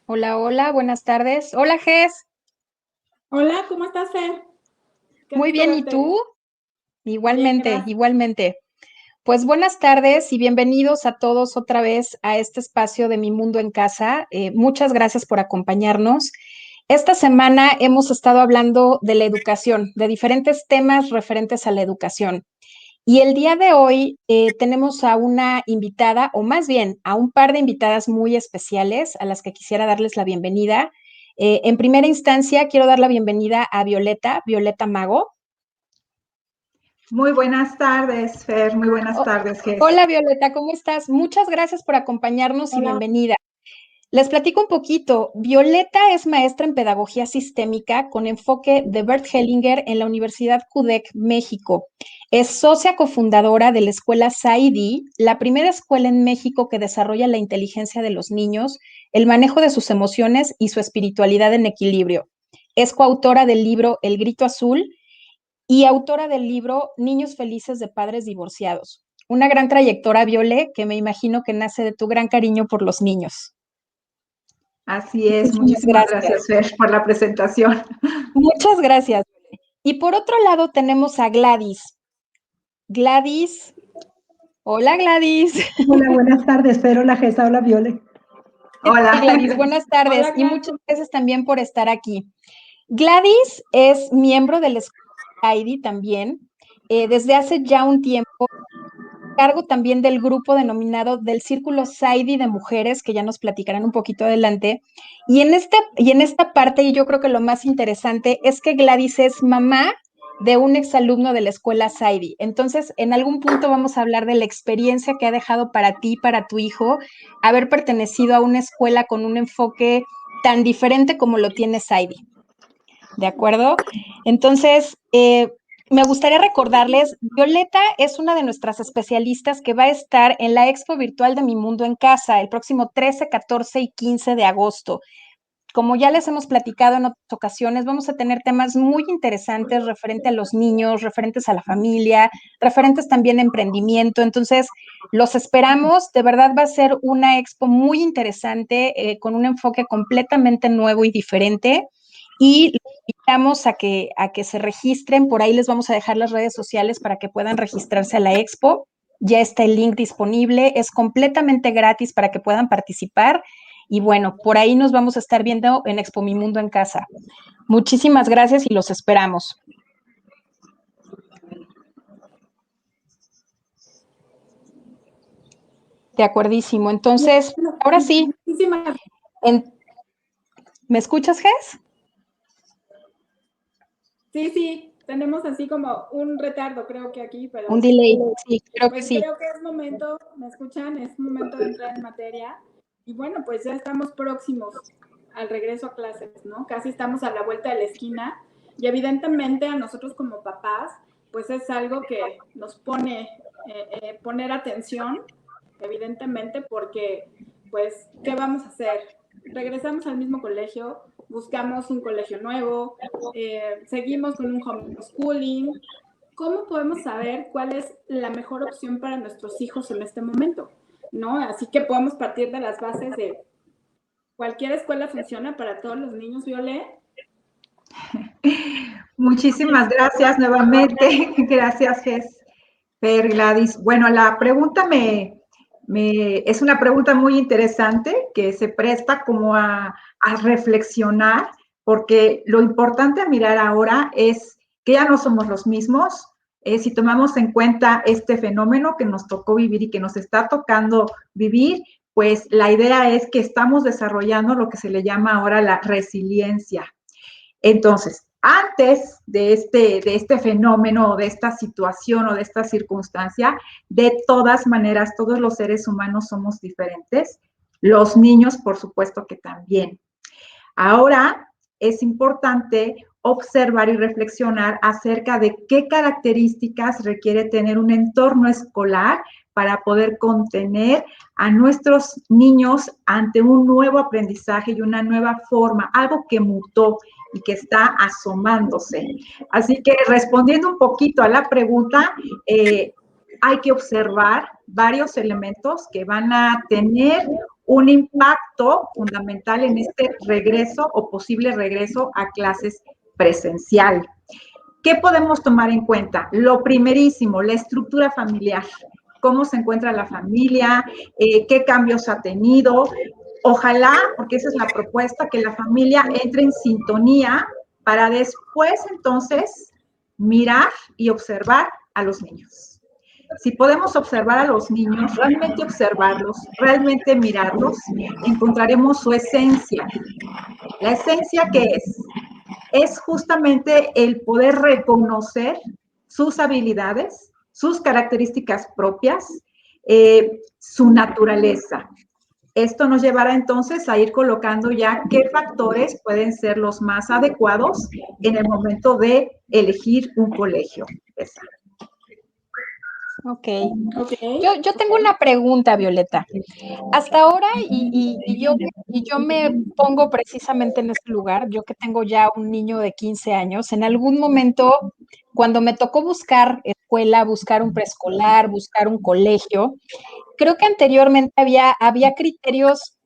Hola, hola, buenas tardes. Hola, Jess. Hola, ¿cómo estás, Fer? Qué Muy gusto bien, ¿y verte. tú? Bien, Igualmente, gracias. igualmente. Pues buenas tardes y bienvenidos a todos otra vez a este espacio de Mi Mundo en Casa. Muchas gracias por acompañarnos. Esta semana hemos estado hablando de la educación, de diferentes temas referentes a la educación. Y el día de hoy tenemos a una invitada, o más bien a un par de invitadas muy especiales a las que quisiera darles la bienvenida. En primera instancia, quiero dar la bienvenida a Violeta, Violeta Mago. Muy buenas tardes, Fer. Muy buenas Oh, tardes, Jess. hola Violeta, ¿cómo estás? Muchas gracias por acompañarnos y Hola. bienvenida. Les platico un poquito. Violeta es maestra en pedagogía sistémica con enfoque de Bert Hellinger en la Universidad CUDEC, México. Es socia cofundadora de la escuela SAIDI, la primera escuela en México que desarrolla la inteligencia de los niños, el manejo de sus emociones y su espiritualidad en equilibrio. Es coautora del libro El Grito Azul y autora del libro Niños Felices de Padres Divorciados. Una gran trayectoria, Viole, que me imagino que nace de tu gran cariño por los niños. Así es. Muchas Muchísimas gracias. gracias, Fer, por la presentación. Muchas gracias. Y por otro lado tenemos a Gladys. Gladys, hola Gladys. Hola, buenas tardes, Fer. Hola, Gesa. Hola, Viole. ¿Qué tal, Hola. Gladys? Buenas tardes Hola, y Gladys. muchas gracias también por estar aquí. Gladys es miembro de la escuela ID también. Desde hace ya un tiempo, cargo también del grupo denominado del Círculo SAIDI de Mujeres, que ya nos platicarán un poquito adelante. Y en esta parte, y yo creo que lo más interesante es que Gladys es mamá de un exalumno de la escuela SAIDI. Entonces, en algún punto vamos a hablar de la experiencia que ha dejado para ti, para tu hijo, haber pertenecido a una escuela con un enfoque tan diferente como lo tiene SAIDI. ¿De acuerdo? Entonces, me gustaría recordarles, Violeta es una de nuestras especialistas que va a estar en la Expo Virtual de Mi Mundo en Casa el próximo 13, 14 y 15 de agosto. Como ya les hemos platicado en otras ocasiones, vamos a tener temas muy interesantes referente a los niños, referentes a la familia, referentes también a emprendimiento. Entonces, los esperamos. De verdad va a ser una expo muy interesante, con un enfoque completamente nuevo y diferente. Y los invitamos a que se registren. Por ahí les vamos a dejar las redes sociales para que puedan registrarse a la expo. Ya está el link disponible. Es completamente gratis para que puedan participar. Y bueno, por ahí nos vamos a estar viendo en Expo Mi Mundo en Casa. Muchísimas gracias y los esperamos. De acuerdísimo. Entonces, Bueno, ahora sí, muchísimas. en- ¿me escuchas, Jess? Sí, sí, tenemos así como un retardo, creo que aquí, Un pero delay. Sí, creo que pues sí. creo que es momento, ¿me escuchan? Es momento de entrar en materia. Y bueno, pues ya estamos próximos al regreso a clases, ¿no? Casi estamos a la vuelta de la esquina. Y evidentemente a nosotros como papás, pues es algo que nos pone, poner atención, evidentemente, porque, pues, ¿qué vamos a hacer? Regresamos al mismo colegio, buscamos un colegio nuevo, seguimos con un homeschooling. ¿Cómo podemos saber cuál es la mejor opción para nuestros hijos en este momento? ¿No? Así que podemos partir de las bases de cualquier escuela funciona para todos los niños, Viole. Muchísimas gracias nuevamente. Gracias, Jess, Fer, Gladys. Bueno, la pregunta es una pregunta muy interesante que se presta como a reflexionar, porque lo importante a mirar ahora es que ya no somos los mismos. Si tomamos en cuenta este fenómeno que nos tocó vivir y que nos está tocando vivir, pues la idea es que estamos desarrollando lo que se le llama ahora la resiliencia. Entonces, antes de este fenómeno, de esta situación o de esta circunstancia, de todas maneras, todos los seres humanos somos diferentes. Los niños, por supuesto que también. Ahora es importante observar y reflexionar acerca de qué características requiere tener un entorno escolar para poder contener a nuestros niños ante un nuevo aprendizaje y una nueva forma, algo que mutó y que está asomándose. Así que respondiendo un poquito a la pregunta, hay que observar varios elementos que van a tener un impacto fundamental en este regreso o posible regreso a clases presencial. ¿Qué podemos tomar en cuenta? Lo primerísimo, la estructura familiar. ¿Cómo se encuentra la familia? ¿Qué cambios ha tenido? Ojalá, porque esa es la propuesta, que la familia entre en sintonía para después entonces mirar y observar a los niños. Si podemos observar a los niños, realmente observarlos, realmente mirarlos, encontraremos su esencia. La esencia que es justamente el poder reconocer sus habilidades, sus características propias, su naturaleza. Esto nos llevará entonces a ir colocando ya qué factores pueden ser los más adecuados en el momento de elegir un colegio. Esa. Ok. Yo tengo una pregunta, Violeta. Hasta ahora, y yo me pongo precisamente en este lugar, yo que tengo ya un niño de 15 años, en algún momento, cuando me tocó buscar escuela, buscar un preescolar, buscar un colegio, creo que anteriormente había criterios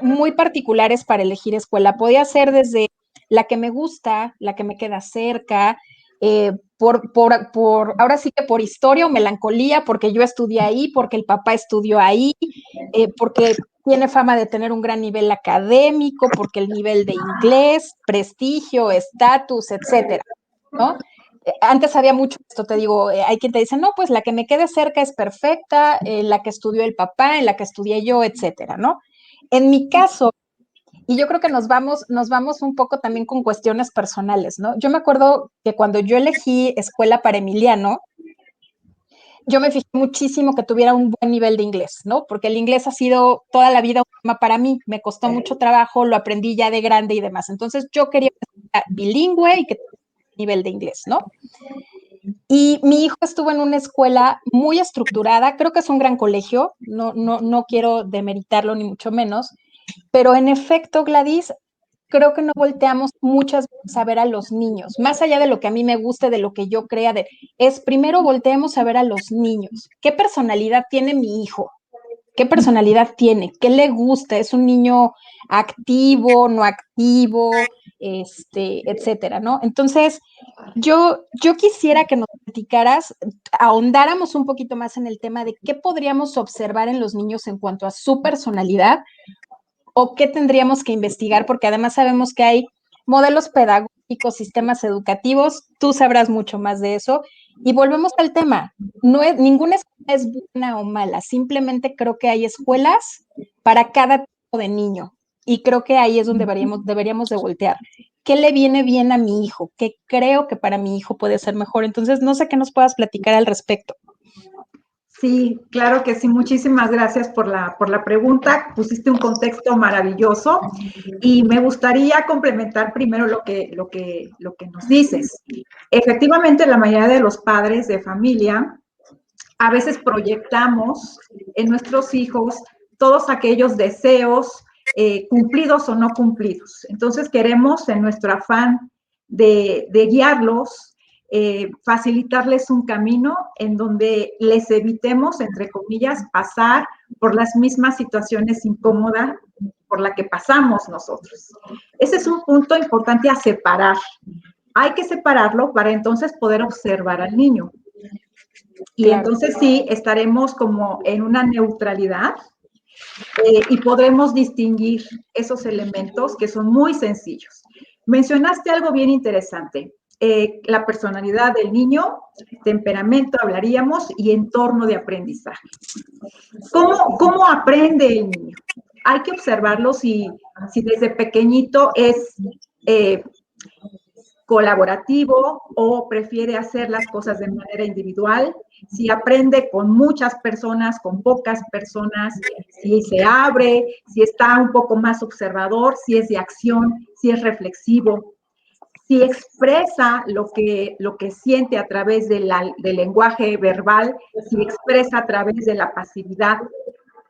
muy particulares para elegir escuela. Podía ser desde la que me gusta, la que me queda cerca, ahora sí que por historia o melancolía, porque yo estudié ahí, porque el papá estudió ahí, porque tiene fama de tener un gran nivel académico, porque el nivel de inglés, prestigio, estatus, etcétera, ¿no? Antes había mucho esto, te digo, hay quien te dice, no, pues la que me quede cerca es perfecta, la que estudió el papá, en la que estudié yo, etcétera, ¿no? En mi caso, y yo creo que nos vamos un poco también con cuestiones personales, ¿no? Yo me acuerdo que cuando yo elegí escuela para Emiliano, yo me fijé muchísimo que tuviera un buen nivel de inglés, ¿no? Porque el inglés ha sido toda la vida un tema para mí, me costó mucho trabajo, lo aprendí ya de grande y demás. Entonces yo quería que fuera bilingüe y que tuviera un nivel de inglés, ¿no? Y mi hijo estuvo en una escuela muy estructurada, creo que es un gran colegio, no quiero demeritarlo ni mucho menos, pero en efecto, Gladys, creo que no volteamos muchas veces a ver a los niños, más allá de lo que a mí me guste, de lo que yo crea, es primero volteemos a ver a los niños. ¿Qué personalidad tiene mi hijo? ¿Qué personalidad tiene? ¿Qué le gusta? ¿Es un niño activo, no activo, etcétera, ¿no? Entonces, yo quisiera que nos platicaras, ahondáramos un poquito más en el tema de qué podríamos observar en los niños en cuanto a su personalidad o qué tendríamos que investigar, porque además sabemos que hay modelos pedagógicos, sistemas educativos, tú sabrás mucho más de eso. Y volvemos al tema, ninguna escuela es buena o mala, simplemente creo que hay escuelas para cada tipo de niño. Y creo que ahí es donde deberíamos de voltear. ¿Qué le viene bien a mi hijo? ¿Qué creo que para mi hijo puede ser mejor? Entonces, no sé qué nos puedas platicar al respecto. Sí, claro que sí. Muchísimas gracias por la pregunta. Pusiste un contexto maravilloso y me gustaría complementar primero lo que nos dices. Efectivamente, la mayoría de los padres de familia a veces proyectamos en nuestros hijos todos aquellos deseos cumplidos o no cumplidos. Entonces queremos, en nuestro afán de guiarlos, facilitarles un camino en donde les evitemos, entre comillas, pasar por las mismas situaciones incómodas por la que pasamos nosotros. Ese es un punto importante a separar. Hay que separarlo para entonces poder observar al niño. Y claro, entonces sí, estaremos como en una neutralidad y podremos distinguir esos elementos que son muy sencillos. Mencionaste algo bien interesante, la personalidad del niño, temperamento hablaríamos y entorno de aprendizaje. ¿Cómo aprende el niño? Hay que observarlo si desde pequeñito es colaborativo o prefiere hacer las cosas de manera individual, si aprende con muchas personas, con pocas personas, si se abre, si está un poco más observador, si es de acción, si es reflexivo, si expresa lo que siente a través del lenguaje verbal, si expresa a través de la pasividad.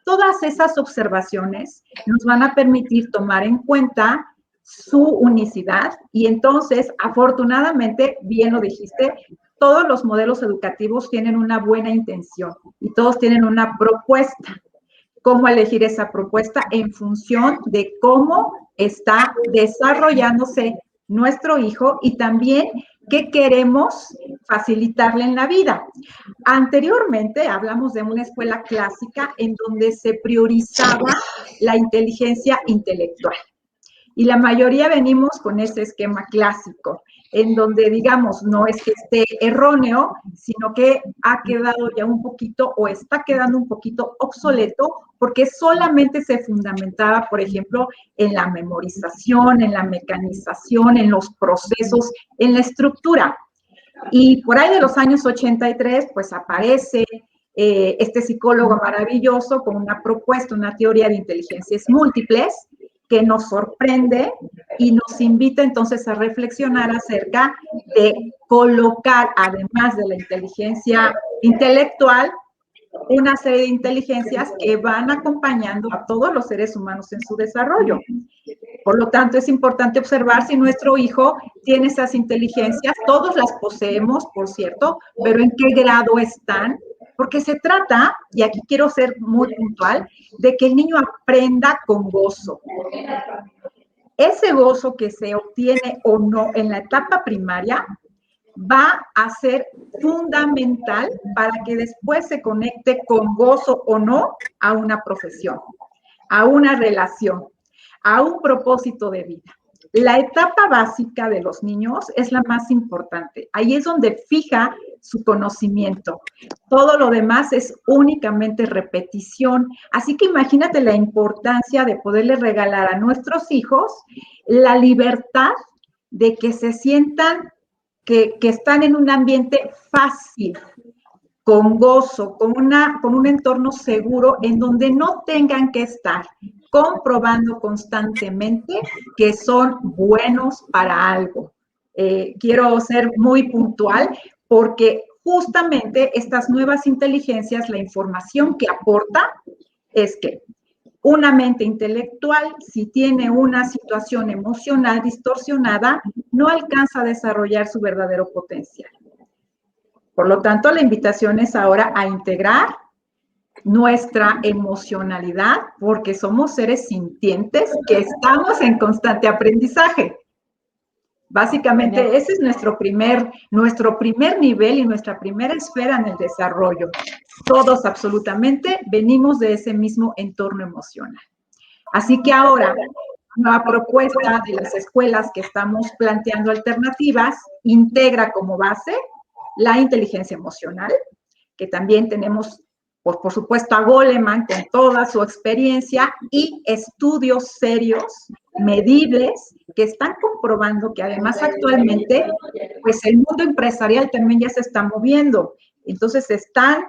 Todas esas observaciones nos van a permitir tomar en cuenta su unicidad y entonces, afortunadamente, bien lo dijiste, todos los modelos educativos tienen una buena intención y todos tienen una propuesta. cómo elegir esa propuesta en función de cómo está desarrollándose nuestro hijo y también qué queremos facilitarle en la vida. Anteriormente hablamos de una escuela clásica en donde se priorizaba la inteligencia intelectual. Y la mayoría venimos con ese esquema clásico, en donde, digamos, no es que esté erróneo, sino que ha quedado ya un poquito o está quedando un poquito obsoleto, porque solamente se fundamentaba, por ejemplo, en la memorización, en la mecanización, en los procesos, en la estructura. Y por ahí de los años 83, pues aparece este psicólogo maravilloso con una propuesta, una teoría de inteligencias múltiples, que nos sorprende y nos invita entonces a reflexionar acerca de colocar, además de la inteligencia intelectual, una serie de inteligencias que van acompañando a todos los seres humanos en su desarrollo. Por lo tanto, es importante observar si nuestro hijo tiene esas inteligencias. Todos las poseemos, por cierto, pero en qué grado están. Porque se trata, y aquí quiero ser muy puntual, de que el niño aprenda con gozo. Ese gozo que se obtiene o no en la etapa primaria va a ser fundamental para que después se conecte con gozo o no a una profesión, a una relación, a un propósito de vida. La etapa básica de los niños es la más importante. Ahí es donde fija su conocimiento. Todo lo demás es únicamente repetición. Así que imagínate la importancia de poderle regalar a nuestros hijos la libertad de que se sientan que están en un ambiente fácil, con gozo, con un entorno seguro en donde no tengan que estar comprobando constantemente que son buenos para algo. Quiero ser muy puntual porque justamente estas nuevas inteligencias, la información que aporta es que una mente intelectual, si tiene una situación emocional distorsionada, no alcanza a desarrollar su verdadero potencial. Por lo tanto, la invitación es ahora a integrar nuestra emocionalidad, porque somos seres sintientes que estamos en constante aprendizaje. Básicamente, ese es nuestro primer nivel y nuestra primera esfera en el desarrollo. Todos absolutamente venimos de ese mismo entorno emocional. Así que ahora, una propuesta de las escuelas que estamos planteando alternativas integra como base la inteligencia emocional, que también tenemos, por supuesto, a Goleman con toda su experiencia y estudios serios, medibles, que están comprobando que además actualmente, pues el mundo empresarial también ya se está moviendo. Entonces están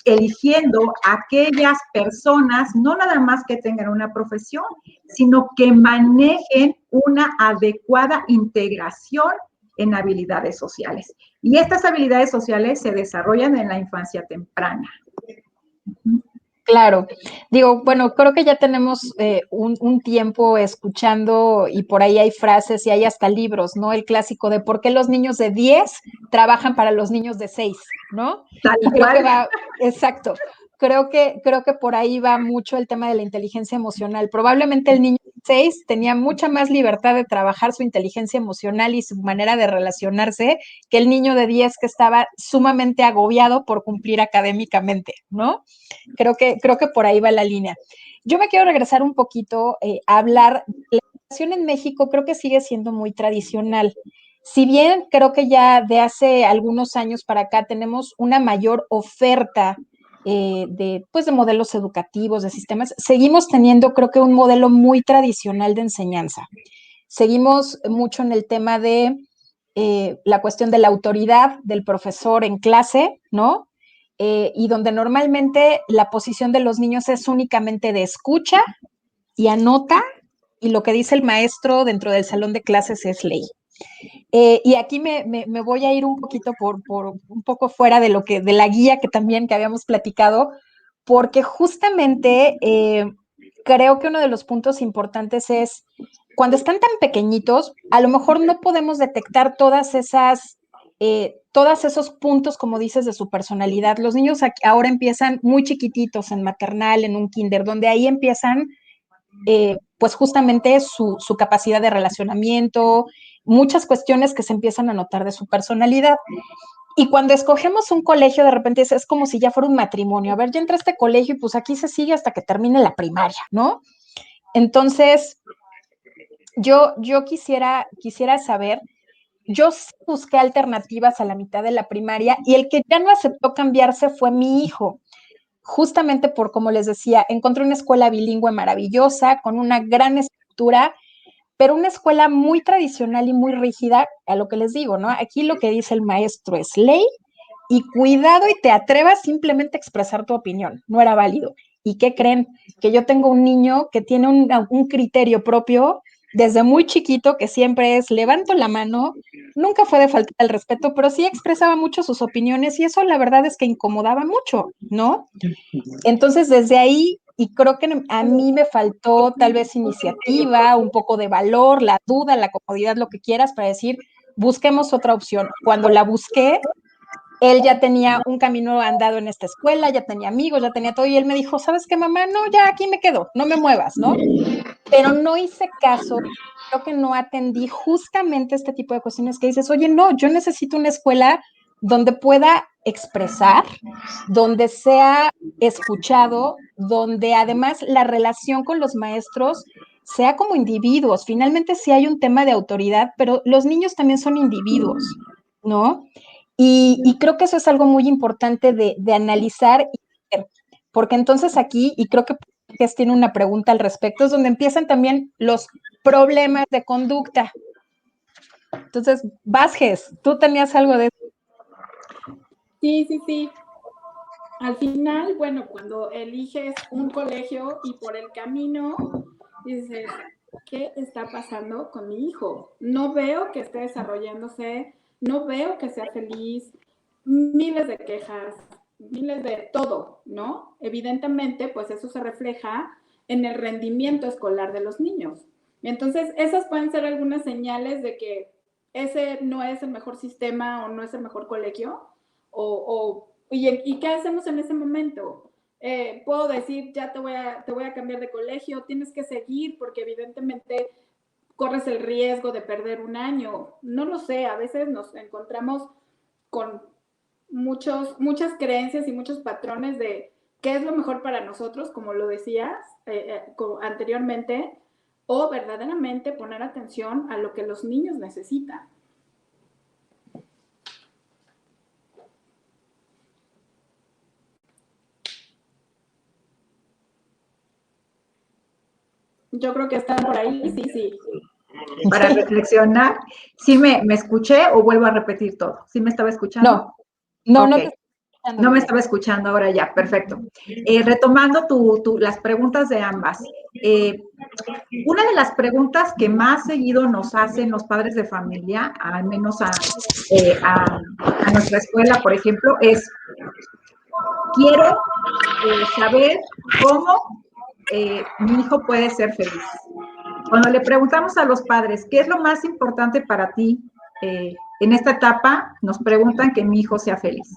eligiendo a aquellas personas, no nada más que tengan una profesión, sino que manejen una adecuada integración en habilidades sociales. Y estas habilidades sociales se desarrollan en la infancia temprana. Claro, digo, bueno, creo que ya tenemos un tiempo escuchando y por ahí hay frases y hay hasta libros, ¿no? El clásico de por qué los niños de 10 trabajan para los niños de 6, ¿no? Tal Y creo cual. que va, exacto, creo que por ahí va mucho el tema de la inteligencia emocional. Probablemente el niño de 6 tenía mucha más libertad de trabajar su inteligencia emocional y su manera de relacionarse que el niño de 10 que estaba sumamente agobiado por cumplir académicamente, ¿no? Creo que por ahí va la línea. Yo me quiero regresar un poquito a hablar. La educación en México creo que sigue siendo muy tradicional. Si bien creo que ya de hace algunos años para acá tenemos una mayor oferta pues de modelos educativos, de sistemas, seguimos teniendo creo que un modelo muy tradicional de enseñanza. Seguimos mucho en el tema de la cuestión de la autoridad del profesor en clase, ¿no? Y donde normalmente la posición de los niños es únicamente de escucha y anota, y lo que dice el maestro dentro del salón de clases es ley. Y aquí me voy a ir un poquito por un poco fuera de lo de la guía que también que habíamos platicado, porque justamente creo que uno de los puntos importantes es cuando están tan pequeñitos, a lo mejor no podemos detectar todas esas todos esos puntos, como dices, de su personalidad. Los niños ahora empiezan muy chiquititos en maternal, en un kinder, donde ahí empiezan pues justamente su capacidad de relacionamiento, muchas cuestiones que se empiezan a notar de su personalidad. Y cuando escogemos un colegio, de repente es como si ya fuera un matrimonio. A ver, ya entré a este colegio y pues aquí se sigue hasta que termine la primaria, ¿no? Entonces, yo quisiera saber, yo busqué alternativas a la mitad de la primaria y el que ya no aceptó cambiarse fue mi hijo. Justamente por, como les decía, encontré una escuela bilingüe maravillosa, con una gran estructura, pero una escuela muy tradicional y muy rígida, a lo que les digo, ¿no? Aquí lo que dice el maestro es ley y cuidado y te atrevas simplemente a expresar tu opinión, no era válido. ¿Y qué creen? Que yo tengo un niño que tiene un criterio propio desde muy chiquito, que siempre es levanto la mano, nunca fue de falta el respeto, pero sí expresaba mucho sus opiniones y eso la verdad es que incomodaba mucho, ¿no? Entonces desde ahí, y creo que a mí me faltó tal vez iniciativa, un poco de valor, la duda, la comodidad, lo que quieras para decir, busquemos otra opción. Cuando la busqué, él ya tenía un camino andado en esta escuela, ya tenía amigos, ya tenía todo, y él me dijo, ¿sabes qué, mamá? No, ya aquí me quedo, no me muevas, ¿no? Pero no hice caso, creo que no atendí justamente este tipo de cuestiones que dices, oye, no, yo necesito una escuela donde pueda expresar, donde sea escuchado, donde además la relación con los maestros sea como individuos. Finalmente sí hay un tema de autoridad, pero los niños también son individuos, ¿no? Y creo que eso es algo muy importante de analizar, porque entonces aquí, y creo que tiene una pregunta al respecto, es donde empiezan también los problemas de conducta. Entonces, Vázquez, tú tenías algo de eso. Sí. Al final, bueno, cuando eliges un colegio y por el camino dices, ¿qué está pasando con mi hijo? No veo que esté desarrollándose, no veo que sea feliz, miles de quejas, miles de todo, ¿no? Evidentemente, pues eso se refleja en el rendimiento escolar de los niños. Entonces, esas pueden ser algunas señales de que ese no es el mejor sistema o no es el mejor colegio, ¿y qué hacemos en ese momento? Puedo decir, ya te voy a cambiar de colegio, tienes que seguir porque evidentemente corres el riesgo de perder un año. No lo sé, a veces nos encontramos con muchas creencias y muchos patrones de qué es lo mejor para nosotros, como lo decías anteriormente, o verdaderamente poner atención a lo que los niños necesitan. Yo creo que están por ahí, sí. Para reflexionar, ¿sí me escuché o vuelvo a repetir todo? ¿Sí me estaba escuchando? No, okay. No me estaba escuchando, ahora ya, perfecto. Retomando las preguntas de ambas. Una de las preguntas que más seguido nos hacen los padres de familia, al menos a nuestra escuela, por ejemplo, es, quiero saber cómo mi hijo puede ser feliz. Cuando le preguntamos a los padres, ¿qué es lo más importante para ti en esta etapa? Nos preguntan que mi hijo sea feliz.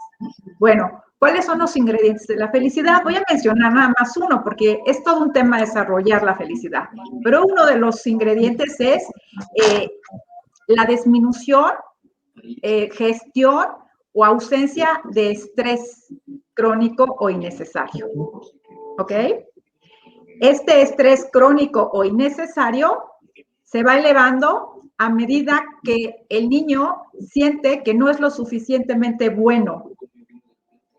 Bueno, ¿cuáles son los ingredientes de la felicidad? Voy a mencionar nada más uno, porque es todo un tema desarrollar la felicidad. Pero uno de los ingredientes es la disminución, gestión o ausencia de estrés crónico o innecesario. ¿Ok? Este estrés crónico o innecesario se va elevando a medida que el niño siente que no es lo suficientemente bueno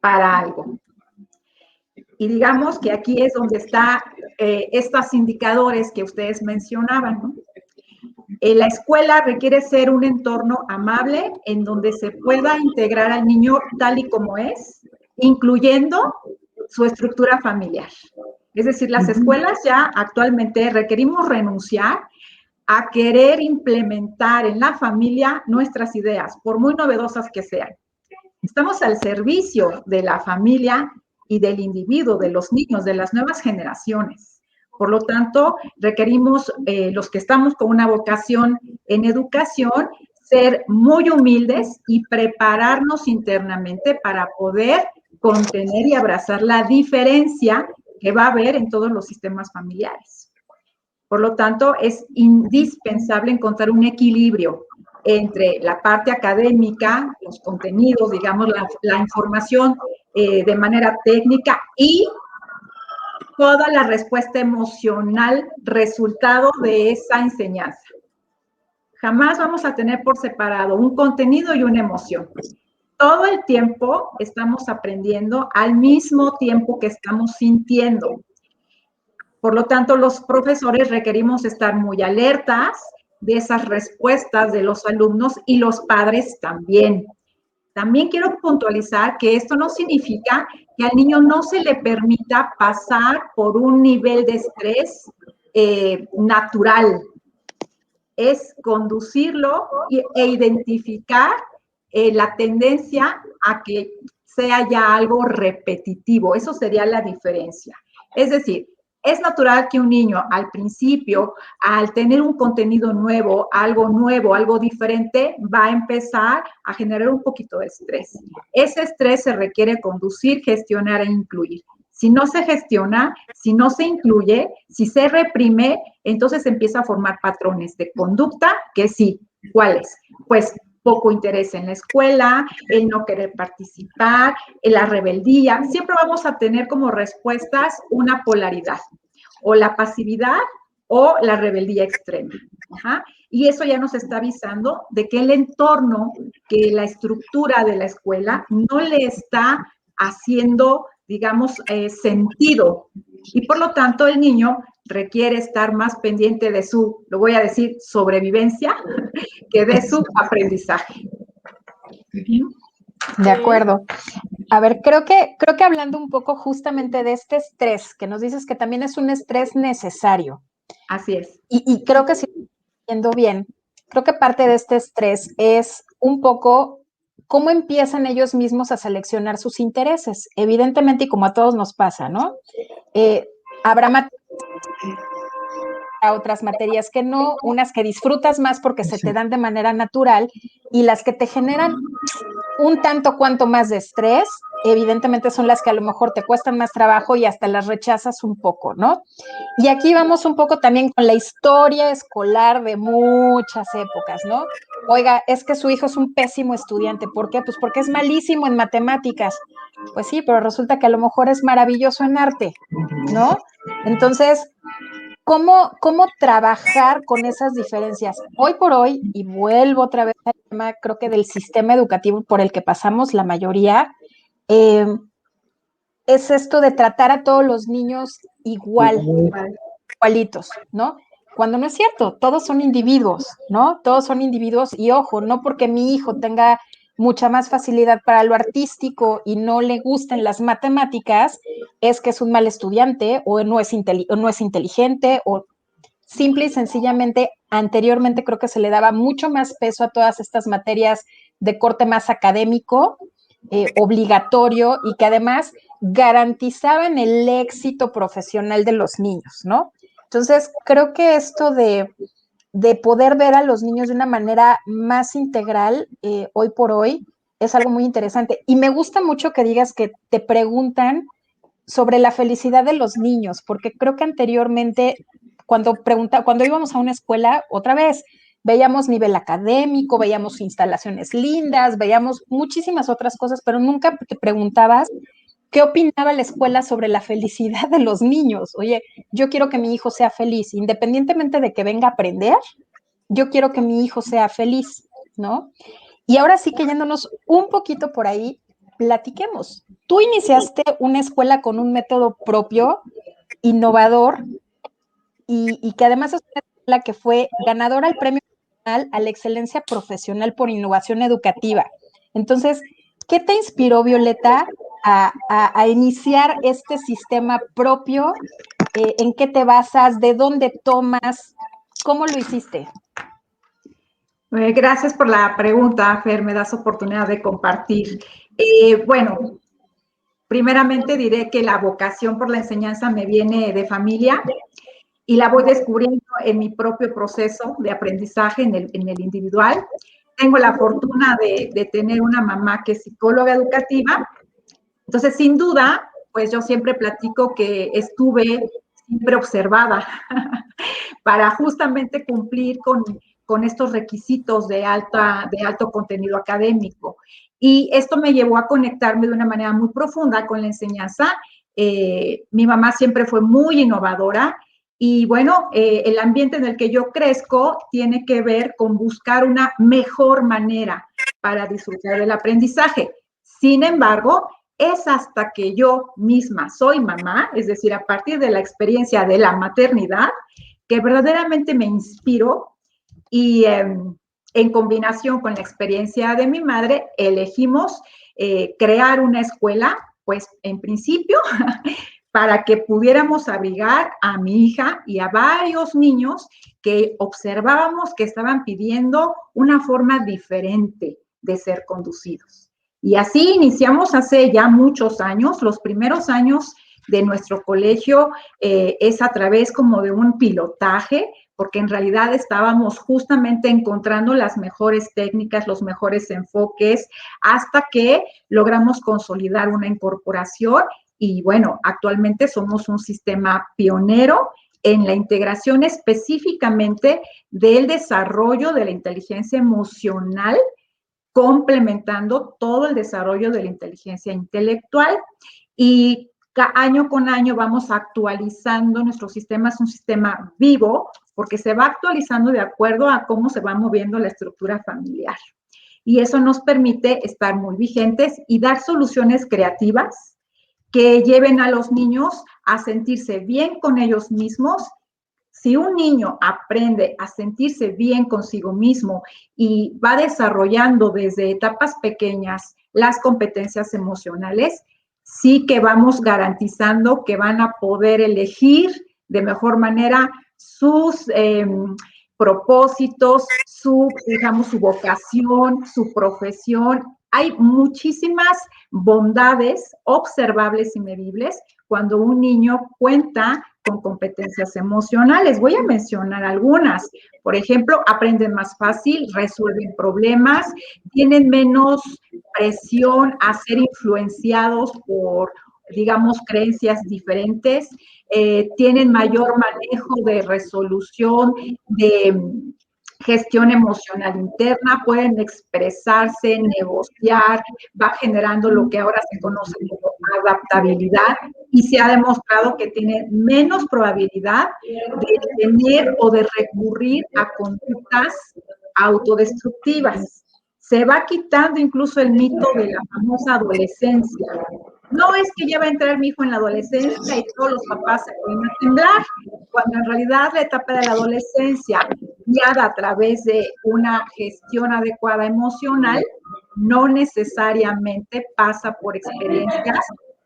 para algo. Y digamos que aquí es donde están estos indicadores que ustedes mencionaban, ¿no? La escuela requiere ser un entorno amable en donde se pueda integrar al niño tal y como es, incluyendo su estructura familiar. Es decir, las escuelas ya actualmente requerimos renunciar a querer implementar en la familia nuestras ideas, por muy novedosas que sean. Estamos al servicio de la familia y del individuo, de los niños, de las nuevas generaciones. Por lo tanto, requerimos, los que estamos con una vocación en educación, ser muy humildes y prepararnos internamente para poder contener y abrazar la diferencia que va a haber en todos los sistemas familiares. Por lo tanto, es indispensable encontrar un equilibrio entre la parte académica, los contenidos, digamos, la información de manera técnica y toda la respuesta emocional resultado de esa enseñanza. Jamás vamos a tener por separado un contenido y una emoción. Todo el tiempo estamos aprendiendo al mismo tiempo que estamos sintiendo. Por lo tanto, los profesores requerimos estar muy alertas de esas respuestas de los alumnos y los padres también. También quiero puntualizar que esto no significa que al niño no se le permita pasar por un nivel de estrés natural. Es conducirlo e identificar la tendencia a que sea ya algo repetitivo. Eso sería la diferencia. Es decir, es natural que un niño al principio, al tener un contenido nuevo, algo diferente, va a empezar a generar un poquito de estrés. Ese estrés se requiere conducir, gestionar e incluir. Si no se gestiona, si no se incluye, si se reprime, entonces empieza a formar patrones de conducta que sí, ¿cuáles? Pues poco interés en la escuela, el no querer participar, la rebeldía. Siempre vamos a tener como respuestas una polaridad, o la pasividad o la rebeldía extrema. Ajá. Y eso ya nos está avisando de que el entorno, que la estructura de la escuela no le está haciendo, digamos, sentido. Y por lo tanto el niño requiere estar más pendiente de su, lo voy a decir, sobrevivencia, que de su aprendizaje. De acuerdo. A ver, creo que hablando un poco justamente de este estrés, que nos dices que también es un estrés necesario. Así es. Y creo que si estoy viendo bien, creo que parte de este estrés es un poco cómo empiezan ellos mismos a seleccionar sus intereses. Evidentemente, y como a todos nos pasa, ¿no? Habrá otras materias que no, unas que disfrutas más porque se te dan de manera natural y las que te generan un tanto cuanto más de estrés, evidentemente son las que a lo mejor te cuestan más trabajo y hasta las rechazas un poco, ¿no? Y aquí vamos un poco también con la historia escolar de muchas épocas, ¿no? Oiga, es que su hijo es un pésimo estudiante. ¿Por qué? Pues porque es malísimo en matemáticas. Pues sí, pero resulta que a lo mejor es maravilloso en arte, ¿no? Entonces, ¿cómo trabajar con esas diferencias? Hoy por hoy, y vuelvo otra vez al tema, creo que del sistema educativo por el que pasamos la mayoría, es esto de tratar a todos los niños igualitos, ¿no? Cuando no es cierto, todos son individuos, ¿no? Todos son individuos y ojo, no porque mi hijo tenga mucha más facilidad para lo artístico y no le gusten las matemáticas, es que es un mal estudiante o no es inteligente o simple y sencillamente anteriormente creo que se le daba mucho más peso a todas estas materias de corte más académico, obligatorio y que además garantizaban el éxito profesional de los niños, ¿no? Entonces, creo que esto de poder ver a los niños de una manera más integral hoy por hoy es algo muy interesante. Y me gusta mucho que digas que te preguntan sobre la felicidad de los niños, porque creo que anteriormente, cuando íbamos a una escuela, otra vez, veíamos nivel académico, veíamos instalaciones lindas, veíamos muchísimas otras cosas, pero nunca te preguntabas qué opinaba la escuela sobre la felicidad de los niños. Oye, yo quiero que mi hijo sea feliz, independientemente de que venga a aprender, yo quiero que mi hijo sea feliz, ¿no? Y ahora sí que yéndonos un poquito por ahí, platiquemos. Tú iniciaste una escuela con un método propio, innovador, y que además es una escuela que fue ganadora al Premio Nacional a la Excelencia Profesional por Innovación Educativa. Entonces, ¿qué te inspiró, Violeta, a iniciar este sistema propio? ¿En qué te basas? ¿De dónde tomas? ¿Cómo lo hiciste? Gracias por la pregunta, Fer, me das oportunidad de compartir. Bueno, primeramente diré que la vocación por la enseñanza me viene de familia y la voy descubriendo en mi propio proceso de aprendizaje en el individual. tengo la fortuna de tener una mamá que es psicóloga educativa. Entonces, sin duda, pues yo siempre platico que estuve siempre observada para justamente cumplir con estos requisitos de alto contenido académico. Y esto me llevó a conectarme de una manera muy profunda con la enseñanza. Mi mamá siempre fue muy innovadora y bueno, el ambiente en el que yo crezco tiene que ver con buscar una mejor manera para disfrutar del aprendizaje. Sin embargo, es hasta que yo misma soy mamá, es decir, a partir de la experiencia de la maternidad, que verdaderamente me inspiro y en combinación con la experiencia de mi madre, elegimos crear una escuela, pues en principio, para que pudiéramos abrigar a mi hija y a varios niños que observábamos que estaban pidiendo una forma diferente de ser conducidos. Y así iniciamos hace ya muchos años. Los primeros años de nuestro colegio es a través como de un pilotaje, porque en realidad estábamos justamente encontrando las mejores técnicas, los mejores enfoques, hasta que logramos consolidar una incorporación. Y bueno, actualmente somos un sistema pionero en la integración específicamente del desarrollo de la inteligencia emocional, complementando todo el desarrollo de la inteligencia intelectual. Y año con año vamos actualizando nuestro sistema, es un sistema vivo, porque se va actualizando de acuerdo a cómo se va moviendo la estructura familiar. Y eso nos permite estar muy vigentes y dar soluciones creativas que lleven a los niños a sentirse bien con ellos mismos. Si un niño aprende a sentirse bien consigo mismo y va desarrollando desde etapas pequeñas las competencias emocionales, sí que vamos garantizando que van a poder elegir de mejor manera sus propósitos, digamos, su vocación, su profesión. Hay muchísimas bondades observables y medibles cuando un niño cuenta con competencias emocionales. Voy a mencionar algunas. Por ejemplo, aprenden más fácil, resuelven problemas, tienen menos presión a ser influenciados por, digamos, creencias diferentes, tienen mayor manejo de resolución, de gestión emocional interna, pueden expresarse, negociar, va generando lo que ahora se conoce como adaptabilidad y se ha demostrado que tiene menos probabilidad de tener o de recurrir a conductas autodestructivas. Se va quitando incluso el mito de la famosa adolescencia. No es que ya va a entrar mi hijo en la adolescencia y todos los papás se pueden temblar, cuando en realidad la etapa de la adolescencia, guiada a través de una gestión adecuada emocional, no necesariamente pasa por experiencias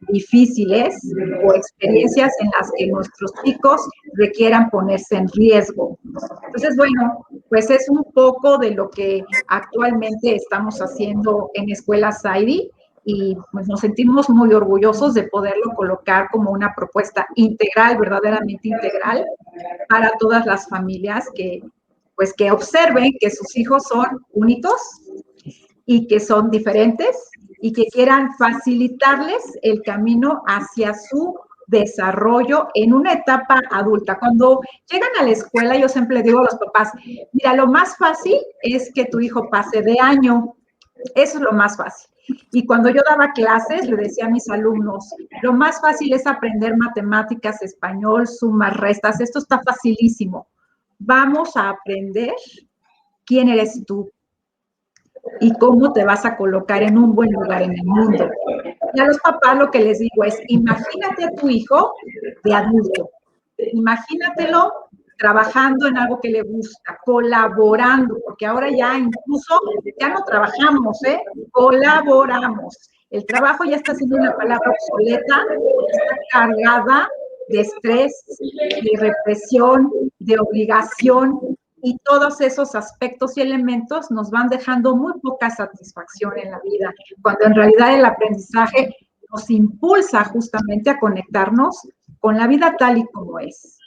difíciles o experiencias en las que nuestros chicos requieran ponerse en riesgo. Entonces, bueno, pues es un poco de lo que actualmente estamos haciendo en Escuela Saidi y pues nos sentimos muy orgullosos de poderlo colocar como una propuesta integral, verdaderamente integral, para todas las familias que, pues, que observen que sus hijos son únicos y que son diferentes y que quieran facilitarles el camino hacia su desarrollo en una etapa adulta. Cuando llegan a la escuela, yo siempre digo a los papás, mira, lo más fácil es que tu hijo pase de año. Eso es lo más fácil. Y cuando yo daba clases, le decía a mis alumnos, lo más fácil es aprender matemáticas, español, sumas, restas. Esto está facilísimo. Vamos a aprender quién eres tú y cómo te vas a colocar en un buen lugar en el mundo. Y a los papás lo que les digo es, imagínate a tu hijo de adulto. Imagínatelo trabajando en algo que le gusta, colaborando, porque ahora ya incluso ya no trabajamos, colaboramos. El trabajo ya está siendo una palabra obsoleta, está cargada de estrés, de represión, de obligación, y todos esos aspectos y elementos nos van dejando muy poca satisfacción en la vida, cuando en realidad el aprendizaje nos impulsa justamente a conectarnos con la vida tal y como es.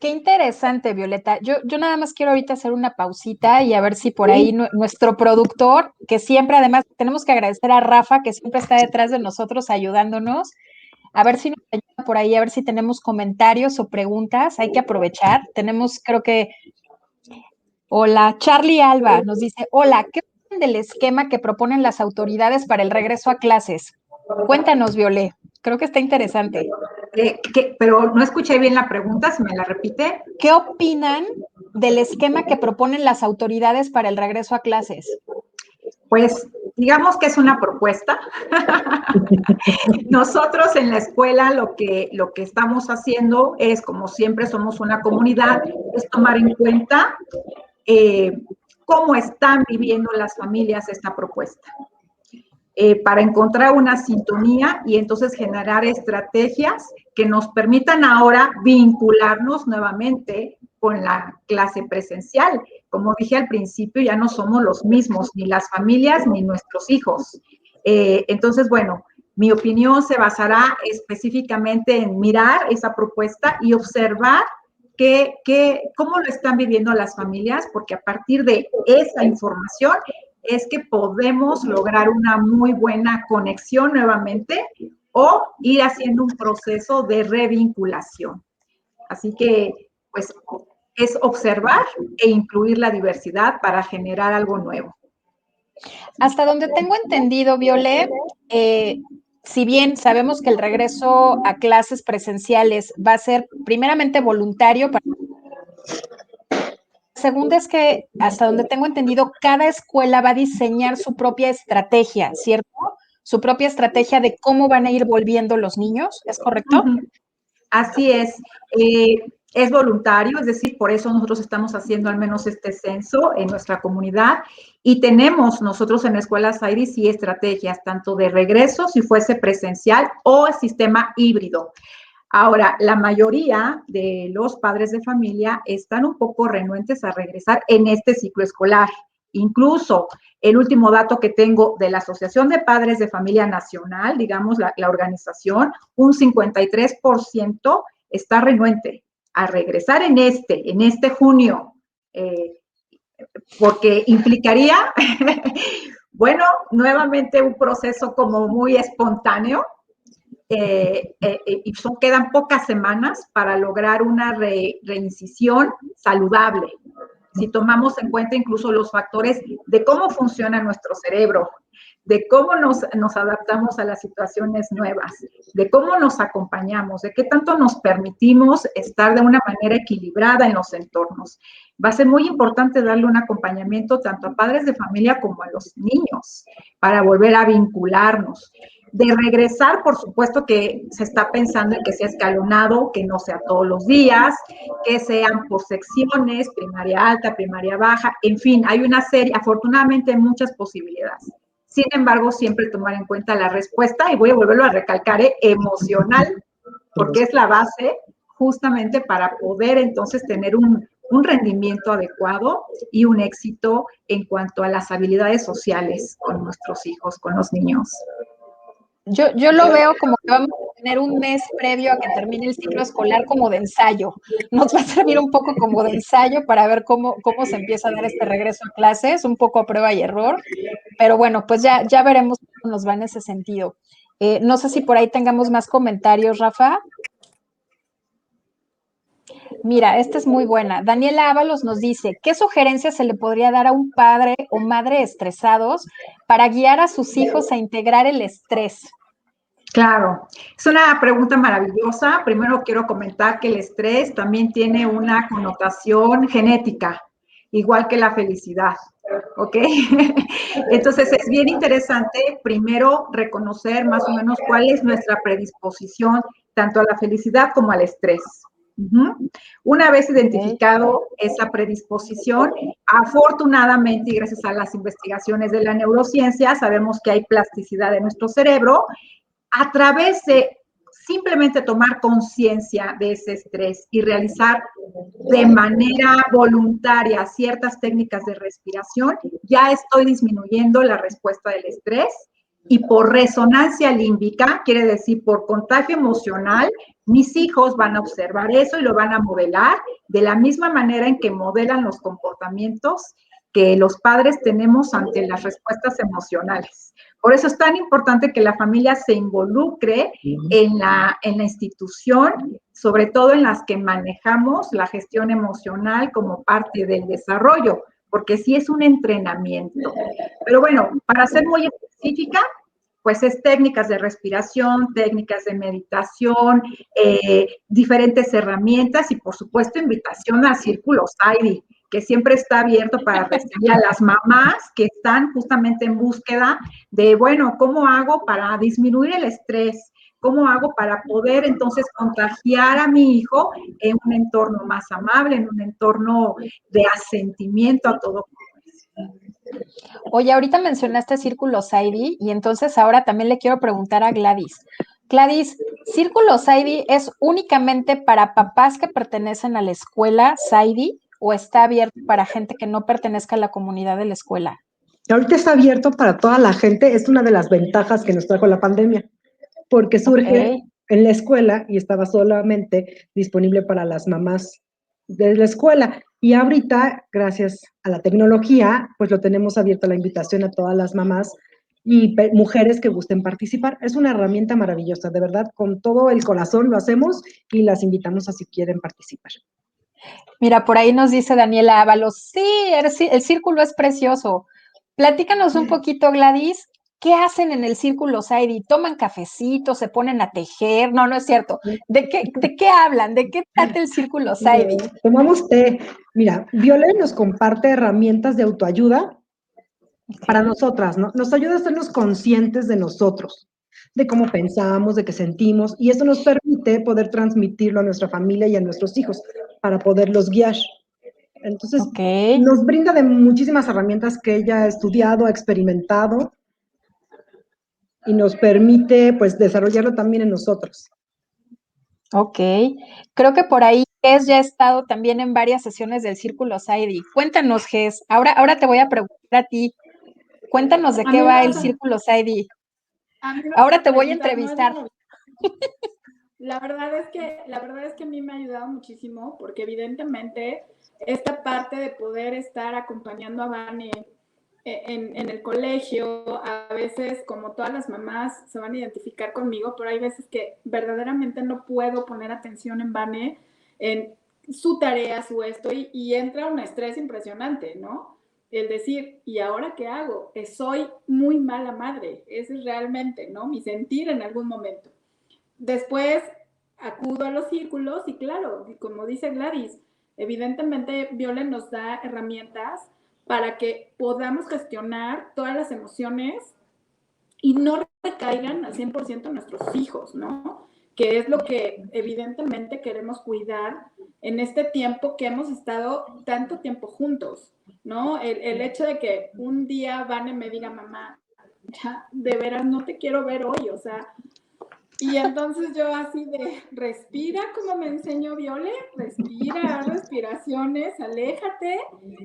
Qué interesante, Violeta. Yo nada más quiero ahorita hacer una pausita y a ver si por ahí nuestro productor, que siempre además tenemos que agradecer a Rafa, que siempre está detrás de nosotros ayudándonos, a ver si nos ayuda por ahí, a ver si tenemos comentarios o preguntas. Hay que aprovechar. Tenemos, creo que, hola, Charlie Alba nos dice, hola, ¿qué opinan del esquema que proponen las autoridades para el regreso a clases? Cuéntanos, Violé. Creo que está interesante. Pero no escuché bien la pregunta, si me la repite. ¿Qué opinan del esquema que proponen las autoridades para el regreso a clases? Pues digamos que es una propuesta. Nosotros en la escuela lo que estamos haciendo es, como siempre somos una comunidad, es tomar en cuenta cómo están viviendo las familias esta propuesta. Para encontrar una sintonía y entonces generar estrategias que nos permitan ahora vincularnos nuevamente con la clase presencial. Como dije al principio, ya no somos los mismos, ni las familias ni nuestros hijos. Entonces, bueno, mi opinión se basará específicamente en mirar esa propuesta y observar cómo lo están viviendo las familias, porque a partir de esa información es que podemos lograr una muy buena conexión nuevamente o ir haciendo un proceso de revinculación. Así que, pues, es observar e incluir la diversidad para generar algo nuevo. Hasta donde tengo entendido, Violé, si bien sabemos que el regreso a clases presenciales va a ser primeramente voluntario, segunda es que, hasta donde tengo entendido, cada escuela va a diseñar su propia estrategia, ¿cierto? Su propia estrategia de cómo van a ir volviendo los niños, ¿es correcto? Así es voluntario, es decir, por eso nosotros estamos haciendo al menos este censo en nuestra comunidad y tenemos nosotros en la escuela Saidi sí estrategias tanto de regreso si fuese presencial o el sistema híbrido. Ahora, la mayoría de los padres de familia están un poco renuentes a regresar en este ciclo escolar. Incluso el último dato que tengo de la Asociación de Padres de Familia Nacional, digamos la organización, un 53% está renuente a regresar en este junio, porque implicaría, bueno, nuevamente un proceso como muy espontáneo, y quedan pocas semanas para lograr una reincisión saludable. Si tomamos en cuenta incluso los factores de cómo funciona nuestro cerebro, de cómo nos adaptamos a las situaciones nuevas, de cómo nos acompañamos, de qué tanto nos permitimos estar de una manera equilibrada en los entornos. Va a ser muy importante darle un acompañamiento tanto a padres de familia como a los niños para volver a vincularnos. De regresar, por supuesto que se está pensando en que sea escalonado, que no sea todos los días, que sean por secciones, primaria alta, primaria baja, en fin, hay una serie, afortunadamente muchas posibilidades. Sin embargo, siempre tomar en cuenta la respuesta, y voy a volverlo a recalcar, emocional, porque es la base justamente para poder entonces tener un rendimiento adecuado y un éxito en cuanto a las habilidades sociales con nuestros hijos, con los niños. Yo lo veo como que vamos a tener un mes previo a que termine el ciclo escolar como de ensayo. Nos va a servir un poco como de ensayo para ver cómo se empieza a dar este regreso a clases, un poco a prueba y error. Pero bueno, pues ya veremos cómo nos va en ese sentido. No sé si por ahí tengamos más comentarios, Rafa. Mira, esta es muy buena. Daniela Ábalos nos dice, ¿qué sugerencias se le podría dar a un padre o madre estresados para guiar a sus hijos a integrar el estrés? Claro, es una pregunta maravillosa. Primero quiero comentar que el estrés también tiene una connotación genética, igual que la felicidad, ¿ok? Entonces es bien interesante primero reconocer más o menos cuál es nuestra predisposición tanto a la felicidad como al estrés. Una vez identificado esa predisposición, afortunadamente y gracias a las investigaciones de la neurociencia, sabemos que hay plasticidad de nuestro cerebro a través de simplemente tomar conciencia de ese estrés y realizar de manera voluntaria ciertas técnicas de respiración, ya estoy disminuyendo la respuesta del estrés y por resonancia límbica, quiere decir por contagio emocional, mis hijos van a observar eso y lo van a modelar de la misma manera en que modelan los comportamientos que los padres tenemos ante las respuestas emocionales. Por eso es tan importante que la familia se involucre en la institución, sobre todo en las que manejamos la gestión emocional como parte del desarrollo, porque sí es un entrenamiento. Pero bueno, para ser muy específica, pues es técnicas de respiración, técnicas de meditación, diferentes herramientas y por supuesto invitación a Círculo Saidi, que siempre está abierto para recibir a las mamás que están justamente en búsqueda de, bueno, ¿cómo hago para disminuir el estrés? ¿Cómo hago para poder entonces contagiar a mi hijo en un entorno más amable, en un entorno de asentimiento a todo? Oye, ahorita mencionaste Círculo Saidi y entonces ahora también le quiero preguntar a Gladys. Gladys, ¿Círculo Saidi es únicamente para papás que pertenecen a la escuela Saidi o está abierto para gente que no pertenezca a la comunidad de la escuela? Ahorita está abierto para toda la gente, es una de las ventajas que nos trajo la pandemia, porque surge en la escuela y estaba solamente disponible para las mamás de la escuela. Y ahorita, gracias a la tecnología, pues lo tenemos abierto la invitación a todas las mamás y mujeres que gusten participar. Es una herramienta maravillosa, de verdad, con todo el corazón lo hacemos y las invitamos a si quieren participar. Mira, por ahí nos dice Daniela Ábalos, sí, el círculo es precioso. Platícanos un poquito, Gladys, ¿qué hacen en el Círculo Saidi? ¿Toman cafecito, se ponen a tejer? No, no es cierto. ¿De qué hablan? ¿De qué trata el Círculo Saidi? Tomamos té. Mira, Violet nos comparte herramientas de autoayuda para nosotras, ¿no? Nos ayuda a sernos conscientes de nosotros, de cómo pensamos, de qué sentimos, y eso nos permite poder transmitirlo a nuestra familia y a nuestros hijos para poderlos guiar. Entonces, nos brinda de muchísimas herramientas que ella ha estudiado, ha experimentado, y nos permite, pues, desarrollarlo también en nosotros. Ok, creo que por ahí Gess ya ha estado también en varias sesiones del Círculo Saidi. Cuéntanos, Gess, ahora te voy a preguntar a ti, cuéntanos de qué va el Círculo Saidi. Ahora te voy a entrevistar. La verdad es que a mí me ha ayudado muchísimo porque evidentemente esta parte de poder estar acompañando a Vane en el colegio, a veces como todas las mamás se van a identificar conmigo, pero hay veces que verdaderamente no puedo poner atención en Vane, en su tarea, su esto, y entra un estrés impresionante, ¿no? El decir, ¿y ahora qué hago? Soy muy mala madre, ese es realmente, ¿no? Mi sentir en algún momento. Después acudo a los círculos y claro, como dice Gladys, evidentemente Violet nos da herramientas para que podamos gestionar todas las emociones y no recaigan al 100% nuestros hijos, ¿no? Que es lo que evidentemente queremos cuidar en este tiempo que hemos estado tanto tiempo juntos, ¿no? El hecho de que un día Vane me diga, mamá, ya, de veras no te quiero ver hoy, o sea, y entonces yo así de, respira como me enseñó Viole, respira, respiraciones, aléjate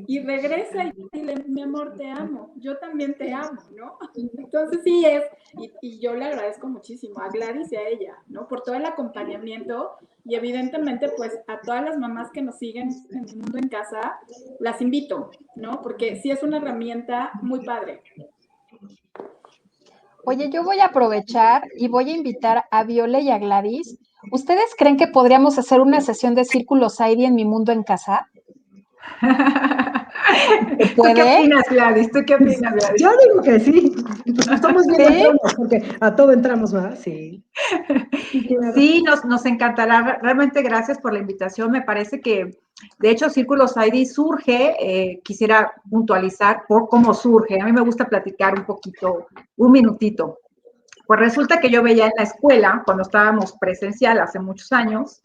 y regresa y dile, mi amor, te amo, yo también te amo, ¿no? Entonces sí es, y yo le agradezco muchísimo a Gladys y a ella, ¿no? Por todo el acompañamiento y evidentemente pues a todas las mamás que nos siguen en el mundo en casa, las invito, ¿no? Porque sí es una herramienta muy padre. Oye, yo voy a aprovechar y voy a invitar a Viole y a Gladys. ¿Ustedes creen que podríamos hacer una sesión de Círculo Saidi en mi mundo en casa? ¿Tú qué opinas, Gladys? ¿Tú qué opinas, Gladys? Yo digo que sí. Estamos bien entramos, porque a todo entramos más, sí. Sí, nos encantará. Realmente gracias por la invitación. Me parece que, de hecho, Círculo Saidi surge, quisiera puntualizar por cómo surge. A mí me gusta platicar un poquito, un minutito. Pues resulta que yo veía en la escuela, cuando estábamos presencial hace muchos años,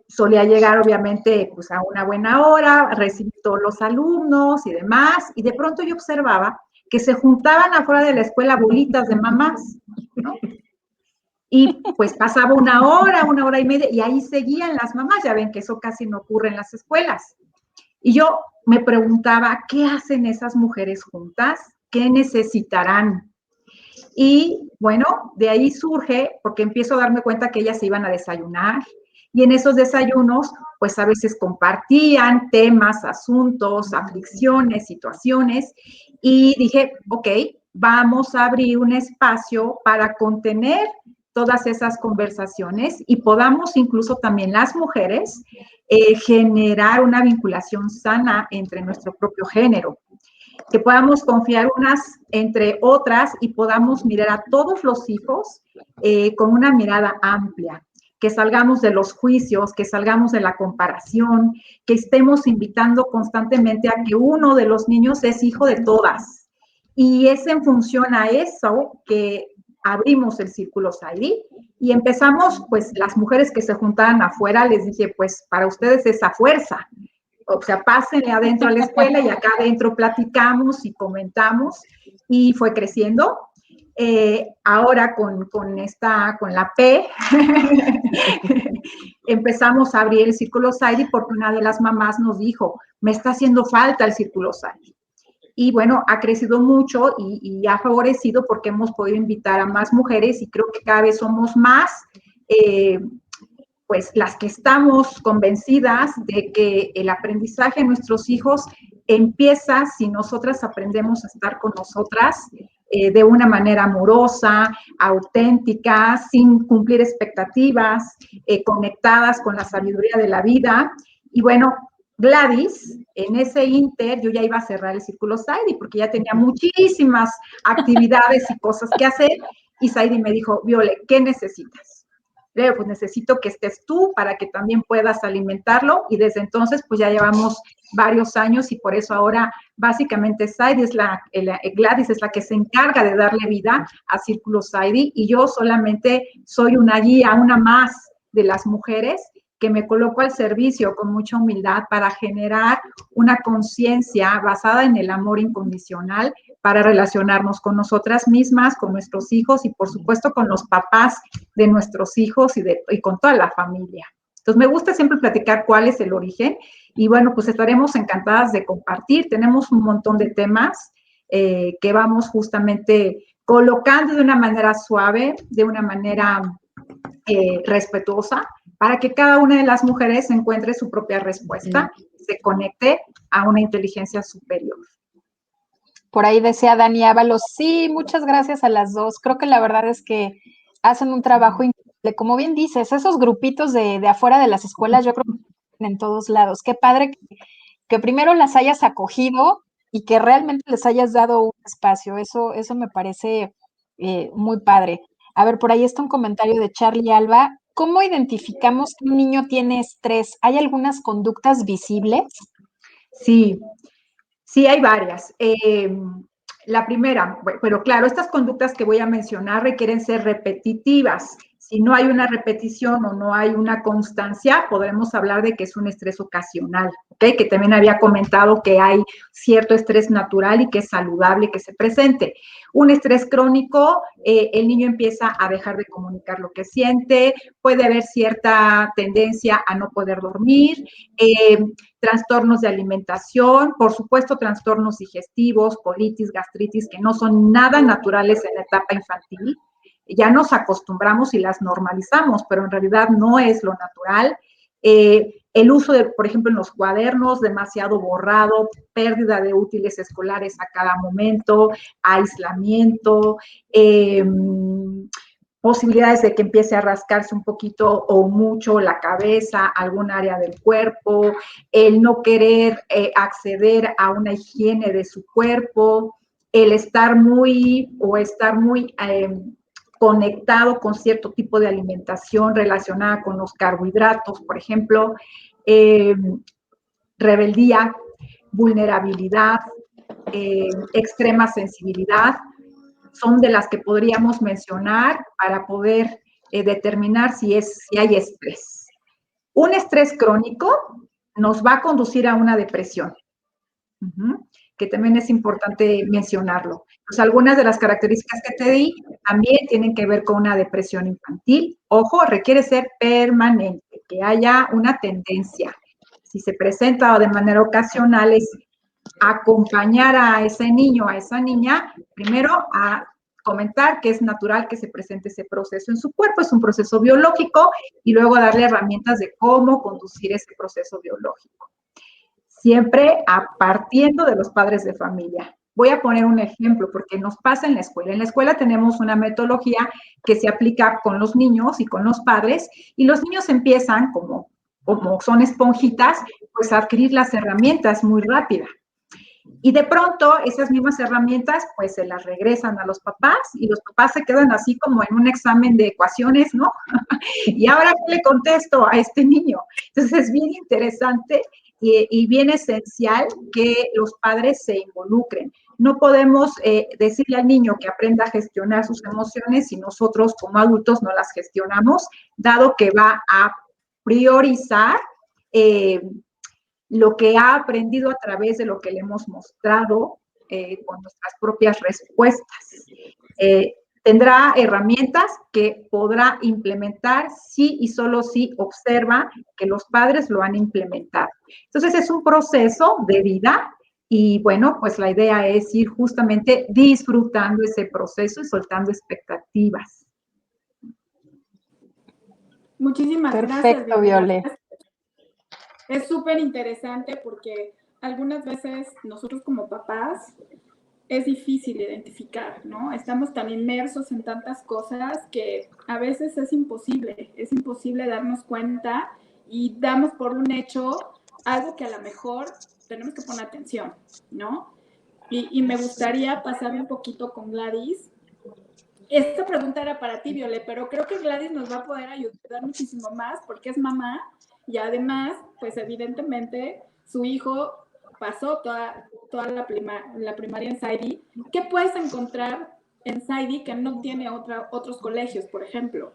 solía llegar obviamente pues a una buena hora, recibir todos los alumnos y demás, y de pronto yo observaba que se juntaban afuera de la escuela bolitas de mamás, ¿no? Y pues pasaba una hora y media, y ahí seguían las mamás, ya ven que eso casi no ocurre en las escuelas. Y yo me preguntaba, ¿qué hacen esas mujeres juntas? ¿Qué necesitarán? Y bueno, de ahí surge, porque empiezo a darme cuenta que ellas se iban a desayunar, y en esos desayunos, pues a veces compartían temas, asuntos, aflicciones, situaciones, y dije, ok, vamos a abrir un espacio para contener todas esas conversaciones y podamos incluso también las mujeres generar una vinculación sana entre nuestro propio género, que podamos confiar unas entre otras y podamos mirar a todos los hijos con una mirada amplia, que salgamos de los juicios, que salgamos de la comparación, que estemos invitando constantemente a que uno de los niños es hijo de todas. Y es en función a eso que abrimos el Círculo Sairi y empezamos, pues las mujeres que se juntaban afuera, les dije, pues para ustedes esa fuerza, o sea, pásenle adentro a la escuela y acá adentro platicamos y comentamos y fue creciendo. Ahora con la P, empezamos a abrir el Círculo Sairi porque una de las mamás nos dijo, me está haciendo falta el Círculo Sairi. Y bueno, ha crecido mucho y ha favorecido porque hemos podido invitar a más mujeres y creo que cada vez somos más, pues las que estamos convencidas de que el aprendizaje de nuestros hijos empieza si nosotras aprendemos a estar con nosotras de una manera amorosa, auténtica, sin cumplir expectativas, conectadas con la sabiduría de la vida. Y bueno, Gladys, en ese inter, yo ya iba a cerrar el Círculo Sairi porque ya tenía muchísimas actividades y cosas que hacer. Y Sairi me dijo, Viole, ¿qué necesitas? Leo, pues necesito que estés tú para que también puedas alimentarlo. Y desde entonces, pues ya llevamos varios años y por eso ahora básicamente Sairi Gladys es la que se encarga de darle vida a Círculo Sairi y yo solamente soy una guía, una más de las mujeres que me coloco al servicio con mucha humildad para generar una conciencia basada en el amor incondicional para relacionarnos con nosotras mismas, con nuestros hijos y por supuesto con los papás de nuestros hijos y con toda la familia. Entonces me gusta siempre platicar cuál es el origen y bueno, pues estaremos encantadas de compartir. Tenemos un montón de temas que vamos justamente colocando de una manera suave, de una manera respetuosa, para que cada una de las mujeres encuentre su propia respuesta, se conecte a una inteligencia superior. Por ahí decía Dani Ábalos, sí, muchas gracias a las dos. Creo que la verdad es que hacen un trabajo increíble. Como bien dices, esos grupitos de afuera de las escuelas, yo creo que en todos lados. Qué padre que primero las hayas acogido y que realmente les hayas dado un espacio. Eso me parece muy padre. A ver, por ahí está un comentario de Charlie Alba. ¿Cómo identificamos que un niño tiene estrés? ¿Hay algunas conductas visibles? Sí, sí hay varias. La primera, pero claro, estas conductas que voy a mencionar requieren ser repetitivas. Si no hay una repetición o no hay una constancia, podremos hablar de que es un estrés ocasional, ¿ok? Que también había comentado que hay cierto estrés natural y que es saludable que se presente. Un estrés crónico, el niño empieza a dejar de comunicar lo que siente, puede haber cierta tendencia a no poder dormir, trastornos de alimentación, por supuesto trastornos digestivos, colitis, gastritis, que no son nada naturales en la etapa infantil. Ya nos acostumbramos y las normalizamos, pero en realidad no es lo natural. El uso de, por ejemplo, en los cuadernos, demasiado borrado, pérdida de útiles escolares a cada momento, aislamiento, posibilidades de que empiece a rascarse un poquito o mucho la cabeza, algún área del cuerpo, el no querer acceder a una higiene de su cuerpo, el estar muy conectado con cierto tipo de alimentación relacionada con los carbohidratos, por ejemplo, rebeldía, vulnerabilidad, extrema sensibilidad, son de las que podríamos mencionar para poder determinar si hay estrés. Un estrés crónico nos va a conducir a una depresión, que también es importante mencionarlo. Pues algunas de las características que te di también tienen que ver con una depresión infantil. Ojo, requiere ser permanente, que haya una tendencia. Si se presenta de manera ocasional, es acompañar a ese niño, a esa niña, primero a comentar que es natural que se presente ese proceso en su cuerpo, es un proceso biológico, y luego darle herramientas de cómo conducir ese proceso biológico. Siempre partiendo de los padres de familia. Voy a poner un ejemplo porque nos pasa en la escuela. En la escuela tenemos una metodología que se aplica con los niños y con los padres, y los niños empiezan, como son esponjitas, pues a adquirir las herramientas muy rápida. Y de pronto esas mismas herramientas pues se las regresan a los papás, y los papás se quedan así como en un examen de ecuaciones, ¿no? ¿Y ahora qué le contesto a este niño? Entonces es bien interesante y bien esencial que los padres se involucren. No podemos decirle al niño que aprenda a gestionar sus emociones si nosotros como adultos no las gestionamos, dado que va a priorizar lo que ha aprendido a través de lo que le hemos mostrado con nuestras propias respuestas. Tendrá herramientas que podrá implementar si y solo si observa que los padres lo han implementado. Entonces es un proceso de vida, y bueno, pues la idea es ir justamente disfrutando ese proceso y soltando expectativas. Muchísimas gracias, Perfecto, Viole. Es súper interesante porque algunas veces nosotros como papás es difícil identificar, ¿no? Estamos tan inmersos en tantas cosas que a veces es imposible darnos cuenta, y damos por un hecho algo que a lo mejor tenemos que poner atención, ¿no? Y me gustaría pasar un poquito con Gladys. Esta pregunta era para ti, Viole, pero creo que Gladys nos va a poder ayudar muchísimo más porque es mamá, y además, pues evidentemente su hijo pasó toda la primaria en Saidi. ¿Qué puedes encontrar en Saidi que no tiene otros colegios, por ejemplo?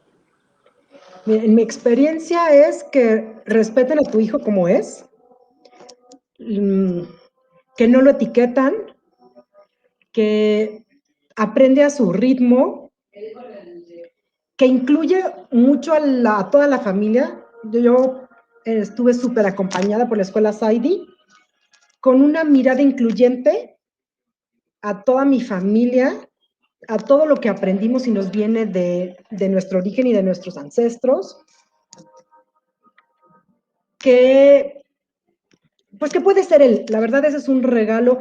En mi experiencia es que respeten a tu hijo como es, que no lo etiquetan, que aprende a su ritmo, que incluye mucho a toda la familia. Yo estuve súper acompañada por la escuela Saidi, con una mirada incluyente a toda mi familia, a todo lo que aprendimos y nos viene de nuestro origen y de nuestros ancestros, que puede ser él. La verdad, ese es un regalo,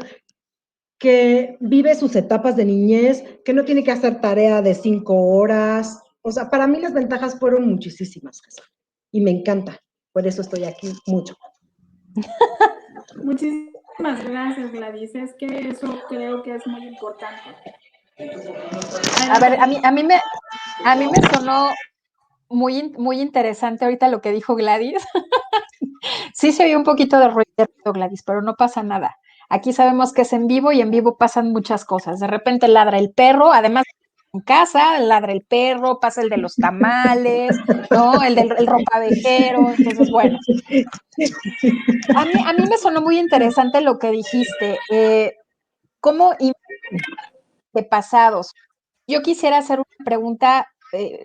que vive sus etapas de niñez, que no tiene que hacer tarea de 5 horas. O sea, para mí las ventajas fueron muchísimas, y me encanta. Por eso estoy aquí mucho. Muchísimas gracias, Gladys. Es que eso creo que es muy importante. A ver, a mí me sonó muy interesante ahorita lo que dijo Gladys. Sí se oye un poquito de ruido, Gladys, pero no pasa nada. Aquí sabemos que es en vivo y en vivo pasan muchas cosas. De repente ladra el perro, además en casa ladra el perro, pasa el de los tamales, ¿no? El ropavejero. Entonces, bueno. A mí me sonó muy interesante lo que dijiste. ¿Cómo de pasados? Yo quisiera hacer una pregunta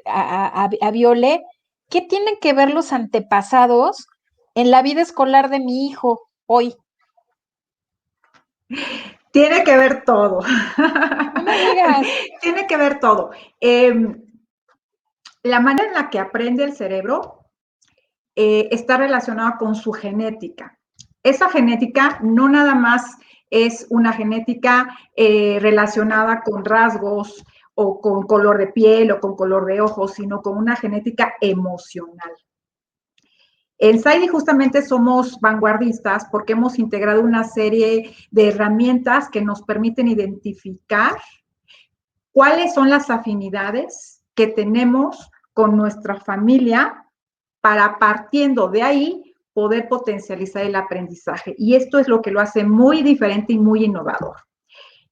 a Viole. ¿Qué tienen que ver los antepasados en la vida escolar de mi hijo hoy? Tiene que ver todo. No me digas. Tiene que ver todo. La manera en la que aprende el cerebro está relacionada con su genética. Esa genética no nada más es una genética relacionada con rasgos o con color de piel o con color de ojos, sino con una genética emocional. En Saidi justamente somos vanguardistas porque hemos integrado una serie de herramientas que nos permiten identificar cuáles son las afinidades que tenemos con nuestra familia para, partiendo de ahí, poder potencializar el aprendizaje. Y esto es lo que lo hace muy diferente y muy innovador.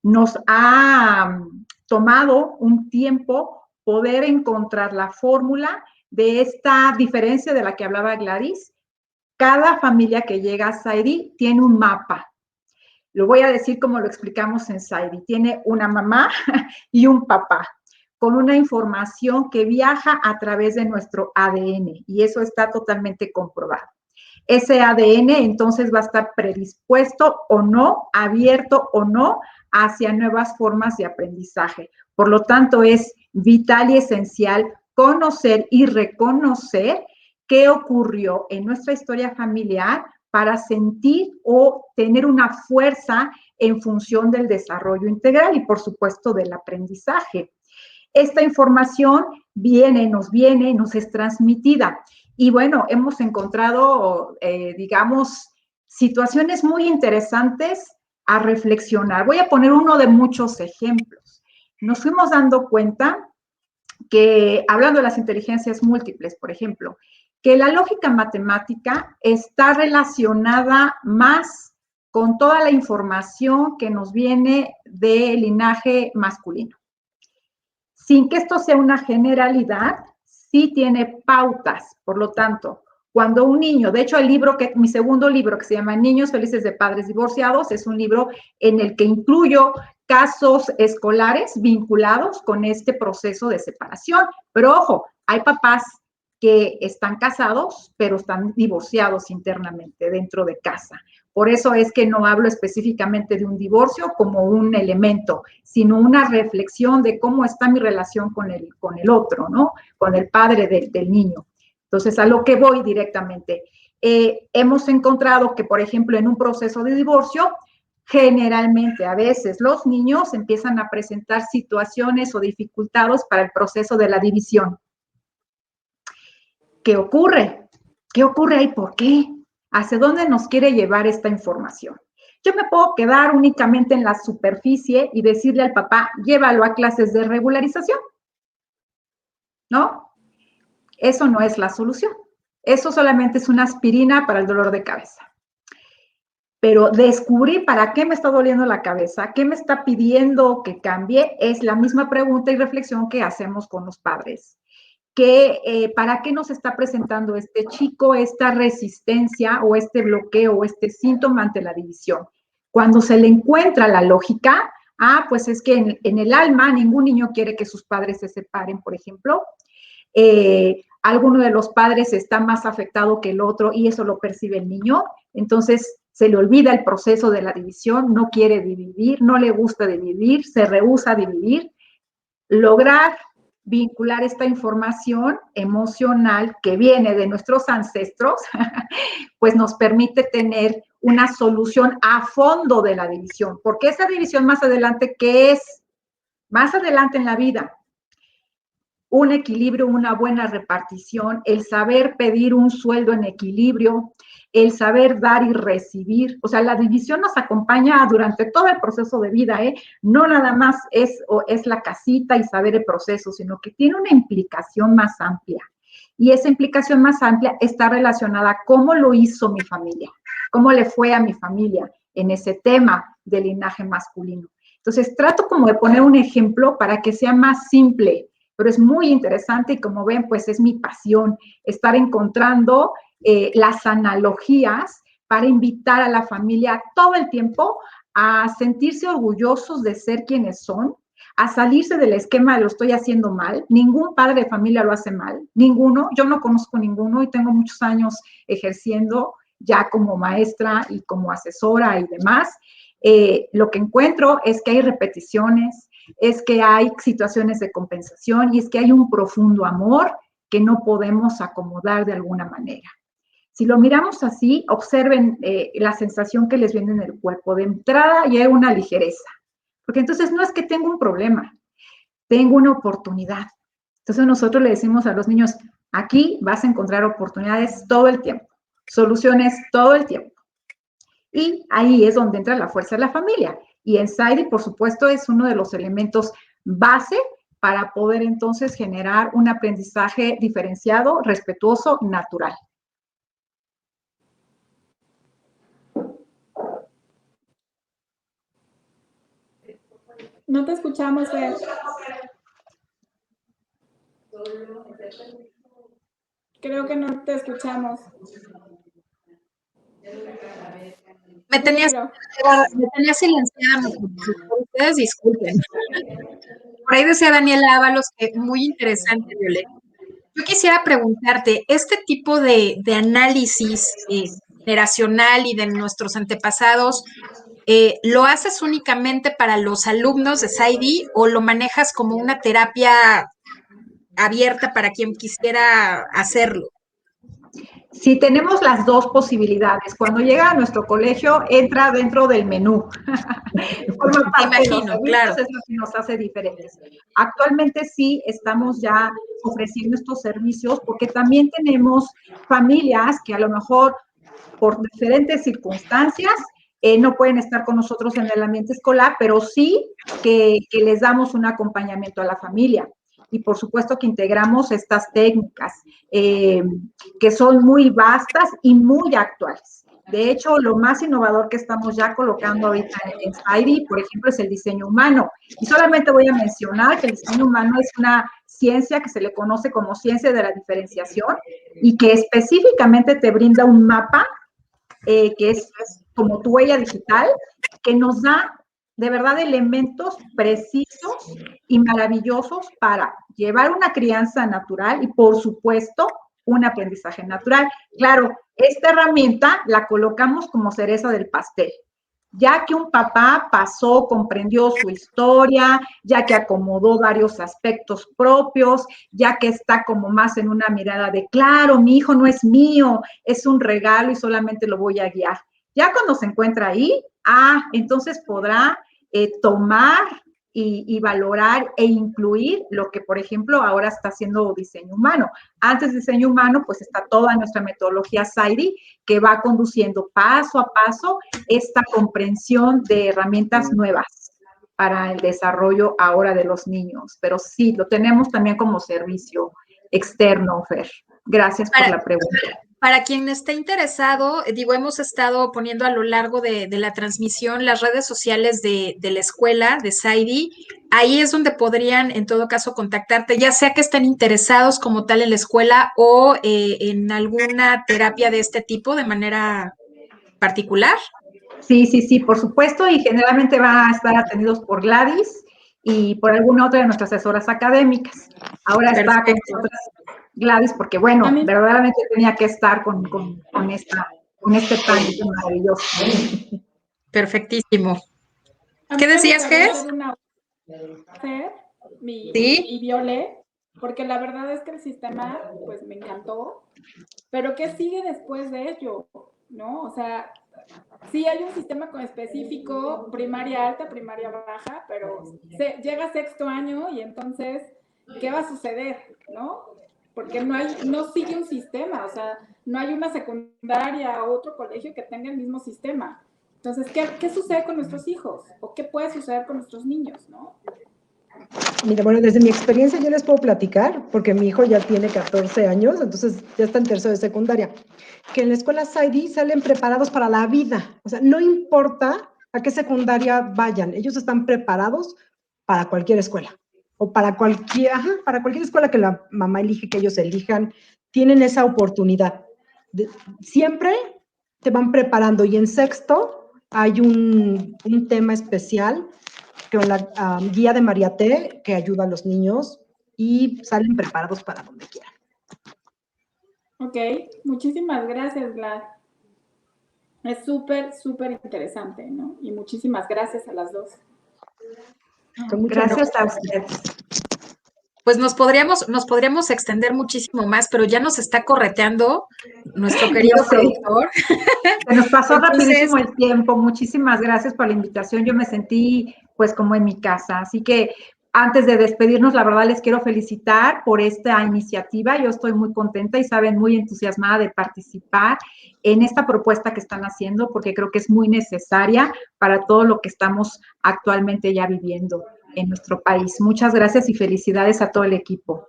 Nos ha tomado un tiempo poder encontrar la fórmula de esta diferencia de la que hablaba Gladys. Cada familia que llega a Saidi tiene un mapa. Lo voy a decir como lo explicamos en Saidi. Tiene una mamá y un papá, con una información que viaja a través de nuestro ADN, y eso está totalmente comprobado. Ese ADN entonces va a estar predispuesto o no, abierto o no hacia nuevas formas de aprendizaje. Por lo tanto, es vital y esencial conocer y reconocer qué ocurrió en nuestra historia familiar para sentir o tener una fuerza en función del desarrollo integral y, por supuesto, del aprendizaje. Esta información nos es transmitida. Y bueno, hemos encontrado, digamos, situaciones muy interesantes a reflexionar. Voy a poner uno de muchos ejemplos. Nos fuimos dando cuenta que, hablando de las inteligencias múltiples, por ejemplo, que la lógica matemática está relacionada más con toda la información que nos viene del linaje masculino. Sin que esto sea una generalidad, sí tiene pautas. Por lo tanto, cuando un niño, de hecho mi segundo libro que se llama Niños Felices de Padres Divorciados, es un libro en el que incluyo casos escolares vinculados con este proceso de separación. Pero ojo, hay papás que están casados, pero están divorciados internamente dentro de casa. Por eso es que no hablo específicamente de un divorcio como un elemento, sino una reflexión de cómo está mi relación con el otro, ¿no? Con el padre del niño. Entonces, a lo que voy directamente. Hemos encontrado que, por ejemplo, en un proceso de divorcio, generalmente, a veces, los niños empiezan a presentar situaciones o dificultades para el proceso de la división. ¿Qué ocurre? ¿Qué ocurre ahí? ¿Por qué? ¿Hacia dónde nos quiere llevar esta información? Yo me puedo quedar únicamente en la superficie y decirle al papá, llévalo a clases de regularización, ¿no? Eso no es la solución. Eso solamente es una aspirina para el dolor de cabeza. Pero descubrir para qué me está doliendo la cabeza, qué me está pidiendo que cambie, es la misma pregunta y reflexión que hacemos con los padres. ¿Para qué nos está presentando este chico esta resistencia o este bloqueo o este síntoma ante la división? Cuando se le encuentra la lógica, pues es que en el alma ningún niño quiere que sus padres se separen, por ejemplo. Alguno de los padres está más afectado que el otro y eso lo percibe el niño. Entonces se le olvida el proceso de la división, no quiere dividir, no le gusta dividir, se rehúsa a dividir. Lograr vincular esta información emocional que viene de nuestros ancestros, pues nos permite tener una solución a fondo de la división, porque esa división más adelante, ¿qué es? Más adelante en la vida, un equilibrio, una buena repartición, el saber pedir un sueldo en equilibrio, el saber dar y recibir. O sea, la división nos acompaña durante todo el proceso de vida, ¿eh? No nada más es la casita y saber el proceso, sino que tiene una implicación más amplia. Y esa implicación más amplia está relacionada a cómo lo hizo mi familia, cómo le fue a mi familia en ese tema del linaje masculino. Entonces, trato como de poner un ejemplo para que sea más simple, pero es muy interesante y como ven, pues es mi pasión estar encontrando las analogías para invitar a la familia todo el tiempo a sentirse orgullosos de ser quienes son, a salirse del esquema de lo estoy haciendo mal. Ningún padre de familia lo hace mal, ninguno. Yo no conozco ninguno y tengo muchos años ejerciendo ya como maestra y como asesora y demás. Lo que encuentro es que hay repeticiones, es que hay situaciones de compensación y es que hay un profundo amor que no podemos acomodar de alguna manera. Si lo miramos así, observen la sensación que les viene en el cuerpo. De entrada ya hay una ligereza, porque entonces no es que tengo un problema, tengo una oportunidad. Entonces nosotros le decimos a los niños, aquí vas a encontrar oportunidades todo el tiempo, soluciones todo el tiempo. Y ahí es donde entra la fuerza de la familia. Y el SAIDI, por supuesto, es uno de los elementos base para poder entonces generar un aprendizaje diferenciado, respetuoso, natural. No te escuchamos, Fer. Creo que no te escuchamos. Me tenía silenciada, ustedes disculpen. Por ahí decía Daniela Ábalos que muy interesante, Violet. Yo quisiera preguntarte, este tipo de análisis generacional y de nuestros antepasados, ¿lo haces únicamente para los alumnos de SAIDI o lo manejas como una terapia abierta para quien quisiera hacerlo? Sí, tenemos las dos posibilidades. Cuando llega a nuestro colegio, entra dentro del menú. Forma Me parte de los imagino, servicios, claro. es lo que nos hace diferentes. Actualmente sí estamos ya ofreciendo estos servicios porque también tenemos familias que a lo mejor por diferentes circunstancias no pueden estar con nosotros en el ambiente escolar, pero sí que les damos un acompañamiento a la familia. Y por supuesto que integramos estas técnicas que son muy vastas y muy actuales. De hecho, lo más innovador que estamos ya colocando ahorita en SAIDI, por ejemplo, es el diseño humano. Y solamente voy a mencionar que el diseño humano es una ciencia que se le conoce como ciencia de la diferenciación y que específicamente te brinda un mapa que es como tu huella digital, que nos da de verdad elementos precisos y maravillosos para llevar una crianza natural y, por supuesto, un aprendizaje natural. Claro, esta herramienta la colocamos como cereza del pastel, ya que un papá pasó, comprendió su historia, ya que acomodó varios aspectos propios, ya que está como más en una mirada de, claro, mi hijo no es mío, es un regalo y solamente lo voy a guiar. Ya cuando se encuentra ahí, entonces podrá tomar y valorar e incluir lo que, por ejemplo, ahora está haciendo diseño humano. Antes de diseño humano, pues está toda nuestra metodología SAIDI que va conduciendo paso a paso esta comprensión de herramientas nuevas para el desarrollo ahora de los niños. Pero sí, lo tenemos también como servicio externo, Fer. Gracias por la pregunta. Para quien esté interesado, digo, hemos estado poniendo a lo largo de la transmisión las redes sociales de la escuela, de SAIDI. Ahí es donde podrían, en todo caso, contactarte, ya sea que estén interesados como tal en la escuela o en alguna terapia de este tipo de manera particular. Sí, por supuesto, y generalmente van a estar atendidos por Gladys y por alguna otra de nuestras asesoras académicas. Ahora está con nosotras Gladys porque, bueno, verdaderamente tenía que estar con este panel maravilloso. Perfectísimo. ¿Qué decías, Gers? Sí. Y Viole, porque la verdad es que el sistema, pues me encantó, pero ¿qué sigue después de ello? ¿No? O sea, sí hay un sistema específico, primaria alta, primaria baja, pero llega sexto año y entonces, ¿qué va a suceder? ¿No? Porque no sigue un sistema, o sea, no hay una secundaria o otro colegio que tenga el mismo sistema. Entonces, ¿qué sucede con nuestros hijos? ¿O qué puede suceder con nuestros niños? ¿No? Mira, bueno, desde mi experiencia yo les puedo platicar, porque mi hijo ya tiene 14 años, entonces ya está en tercero de secundaria, que en la escuela SAIDI salen preparados para la vida. O sea, no importa a qué secundaria vayan, ellos están preparados para cualquier escuela o para cualquier escuela que la mamá elige, que ellos elijan, tienen esa oportunidad. Siempre te van preparando y en sexto hay un tema especial con la guía de María T, que ayuda a los niños y salen preparados para donde quieran. Ok, muchísimas gracias, Glad. Es súper, súper interesante, ¿no? Y muchísimas gracias a las dos. Gracias a ustedes. Pues nos podríamos extender muchísimo más, pero ya nos está correteando nuestro querido productor. Se nos pasó rapidísimo el tiempo. Muchísimas gracias por la invitación. Yo me sentí pues como en mi casa. Así que antes de despedirnos, la verdad les quiero felicitar por esta iniciativa. Yo estoy muy contenta y saben, muy entusiasmada de participar en esta propuesta que están haciendo porque creo que es muy necesaria para todo lo que estamos actualmente ya viviendo en nuestro país. Muchas gracias y felicidades a todo el equipo.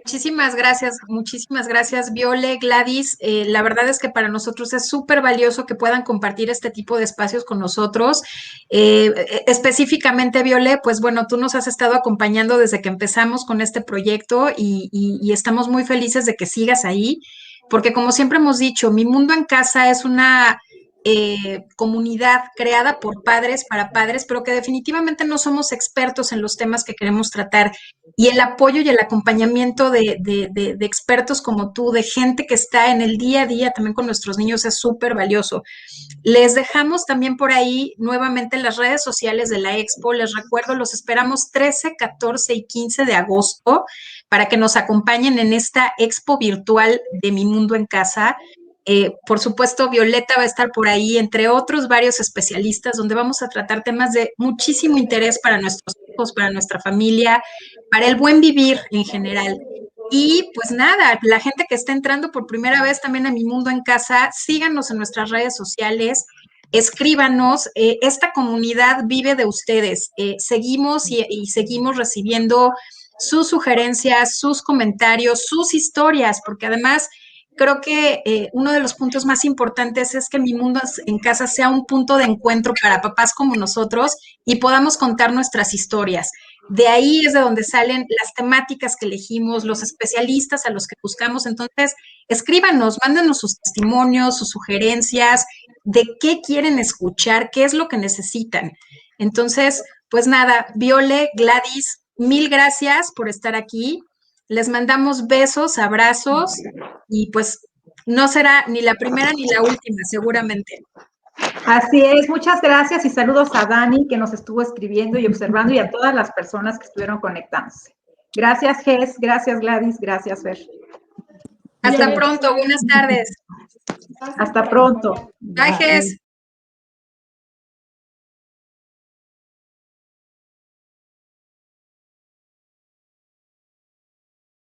Muchísimas gracias, Viole, Gladys. La verdad es que para nosotros es súper valioso que puedan compartir este tipo de espacios con nosotros. Específicamente, Viole, pues bueno, tú nos has estado acompañando desde que empezamos con este proyecto y estamos muy felices de que sigas ahí, porque como siempre hemos dicho, Mi Mundo en Casa es una comunidad creada por padres para padres, pero que definitivamente no somos expertos en los temas que queremos tratar. Y el apoyo y el acompañamiento de expertos como tú, de gente que está en el día a día también con nuestros niños, es súper valioso. Les dejamos también por ahí nuevamente las redes sociales de la Expo. Les recuerdo, los esperamos 13, 14 y 15 de agosto para que nos acompañen en esta Expo virtual de Mi Mundo en Casa. Por supuesto, Violeta va a estar por ahí, entre otros varios especialistas, donde vamos a tratar temas de muchísimo interés para nuestros hijos, para nuestra familia, para el buen vivir en general. Y pues nada, la gente que está entrando por primera vez también a Mi Mundo en Casa, síganos en nuestras redes sociales, escríbanos, esta comunidad vive de ustedes. Seguimos y seguimos recibiendo sus sugerencias, sus comentarios, sus historias, porque además creo que uno de los puntos más importantes es que Mi Mundo en Casa sea un punto de encuentro para papás como nosotros y podamos contar nuestras historias. De ahí es de donde salen las temáticas que elegimos, los especialistas a los que buscamos. Entonces, escríbanos, mándenos sus testimonios, sus sugerencias, de qué quieren escuchar, qué es lo que necesitan. Entonces, pues nada, Viole, Gladys, mil gracias por estar aquí. Les mandamos besos, abrazos y pues no será ni la primera ni la última, seguramente. Así es, muchas gracias y saludos a Dani que nos estuvo escribiendo y observando y a todas las personas que estuvieron conectándose. Gracias, Jess, gracias, Gladys, gracias, Fer. Hasta pronto, buenas tardes. Hasta pronto. Bye, Jess.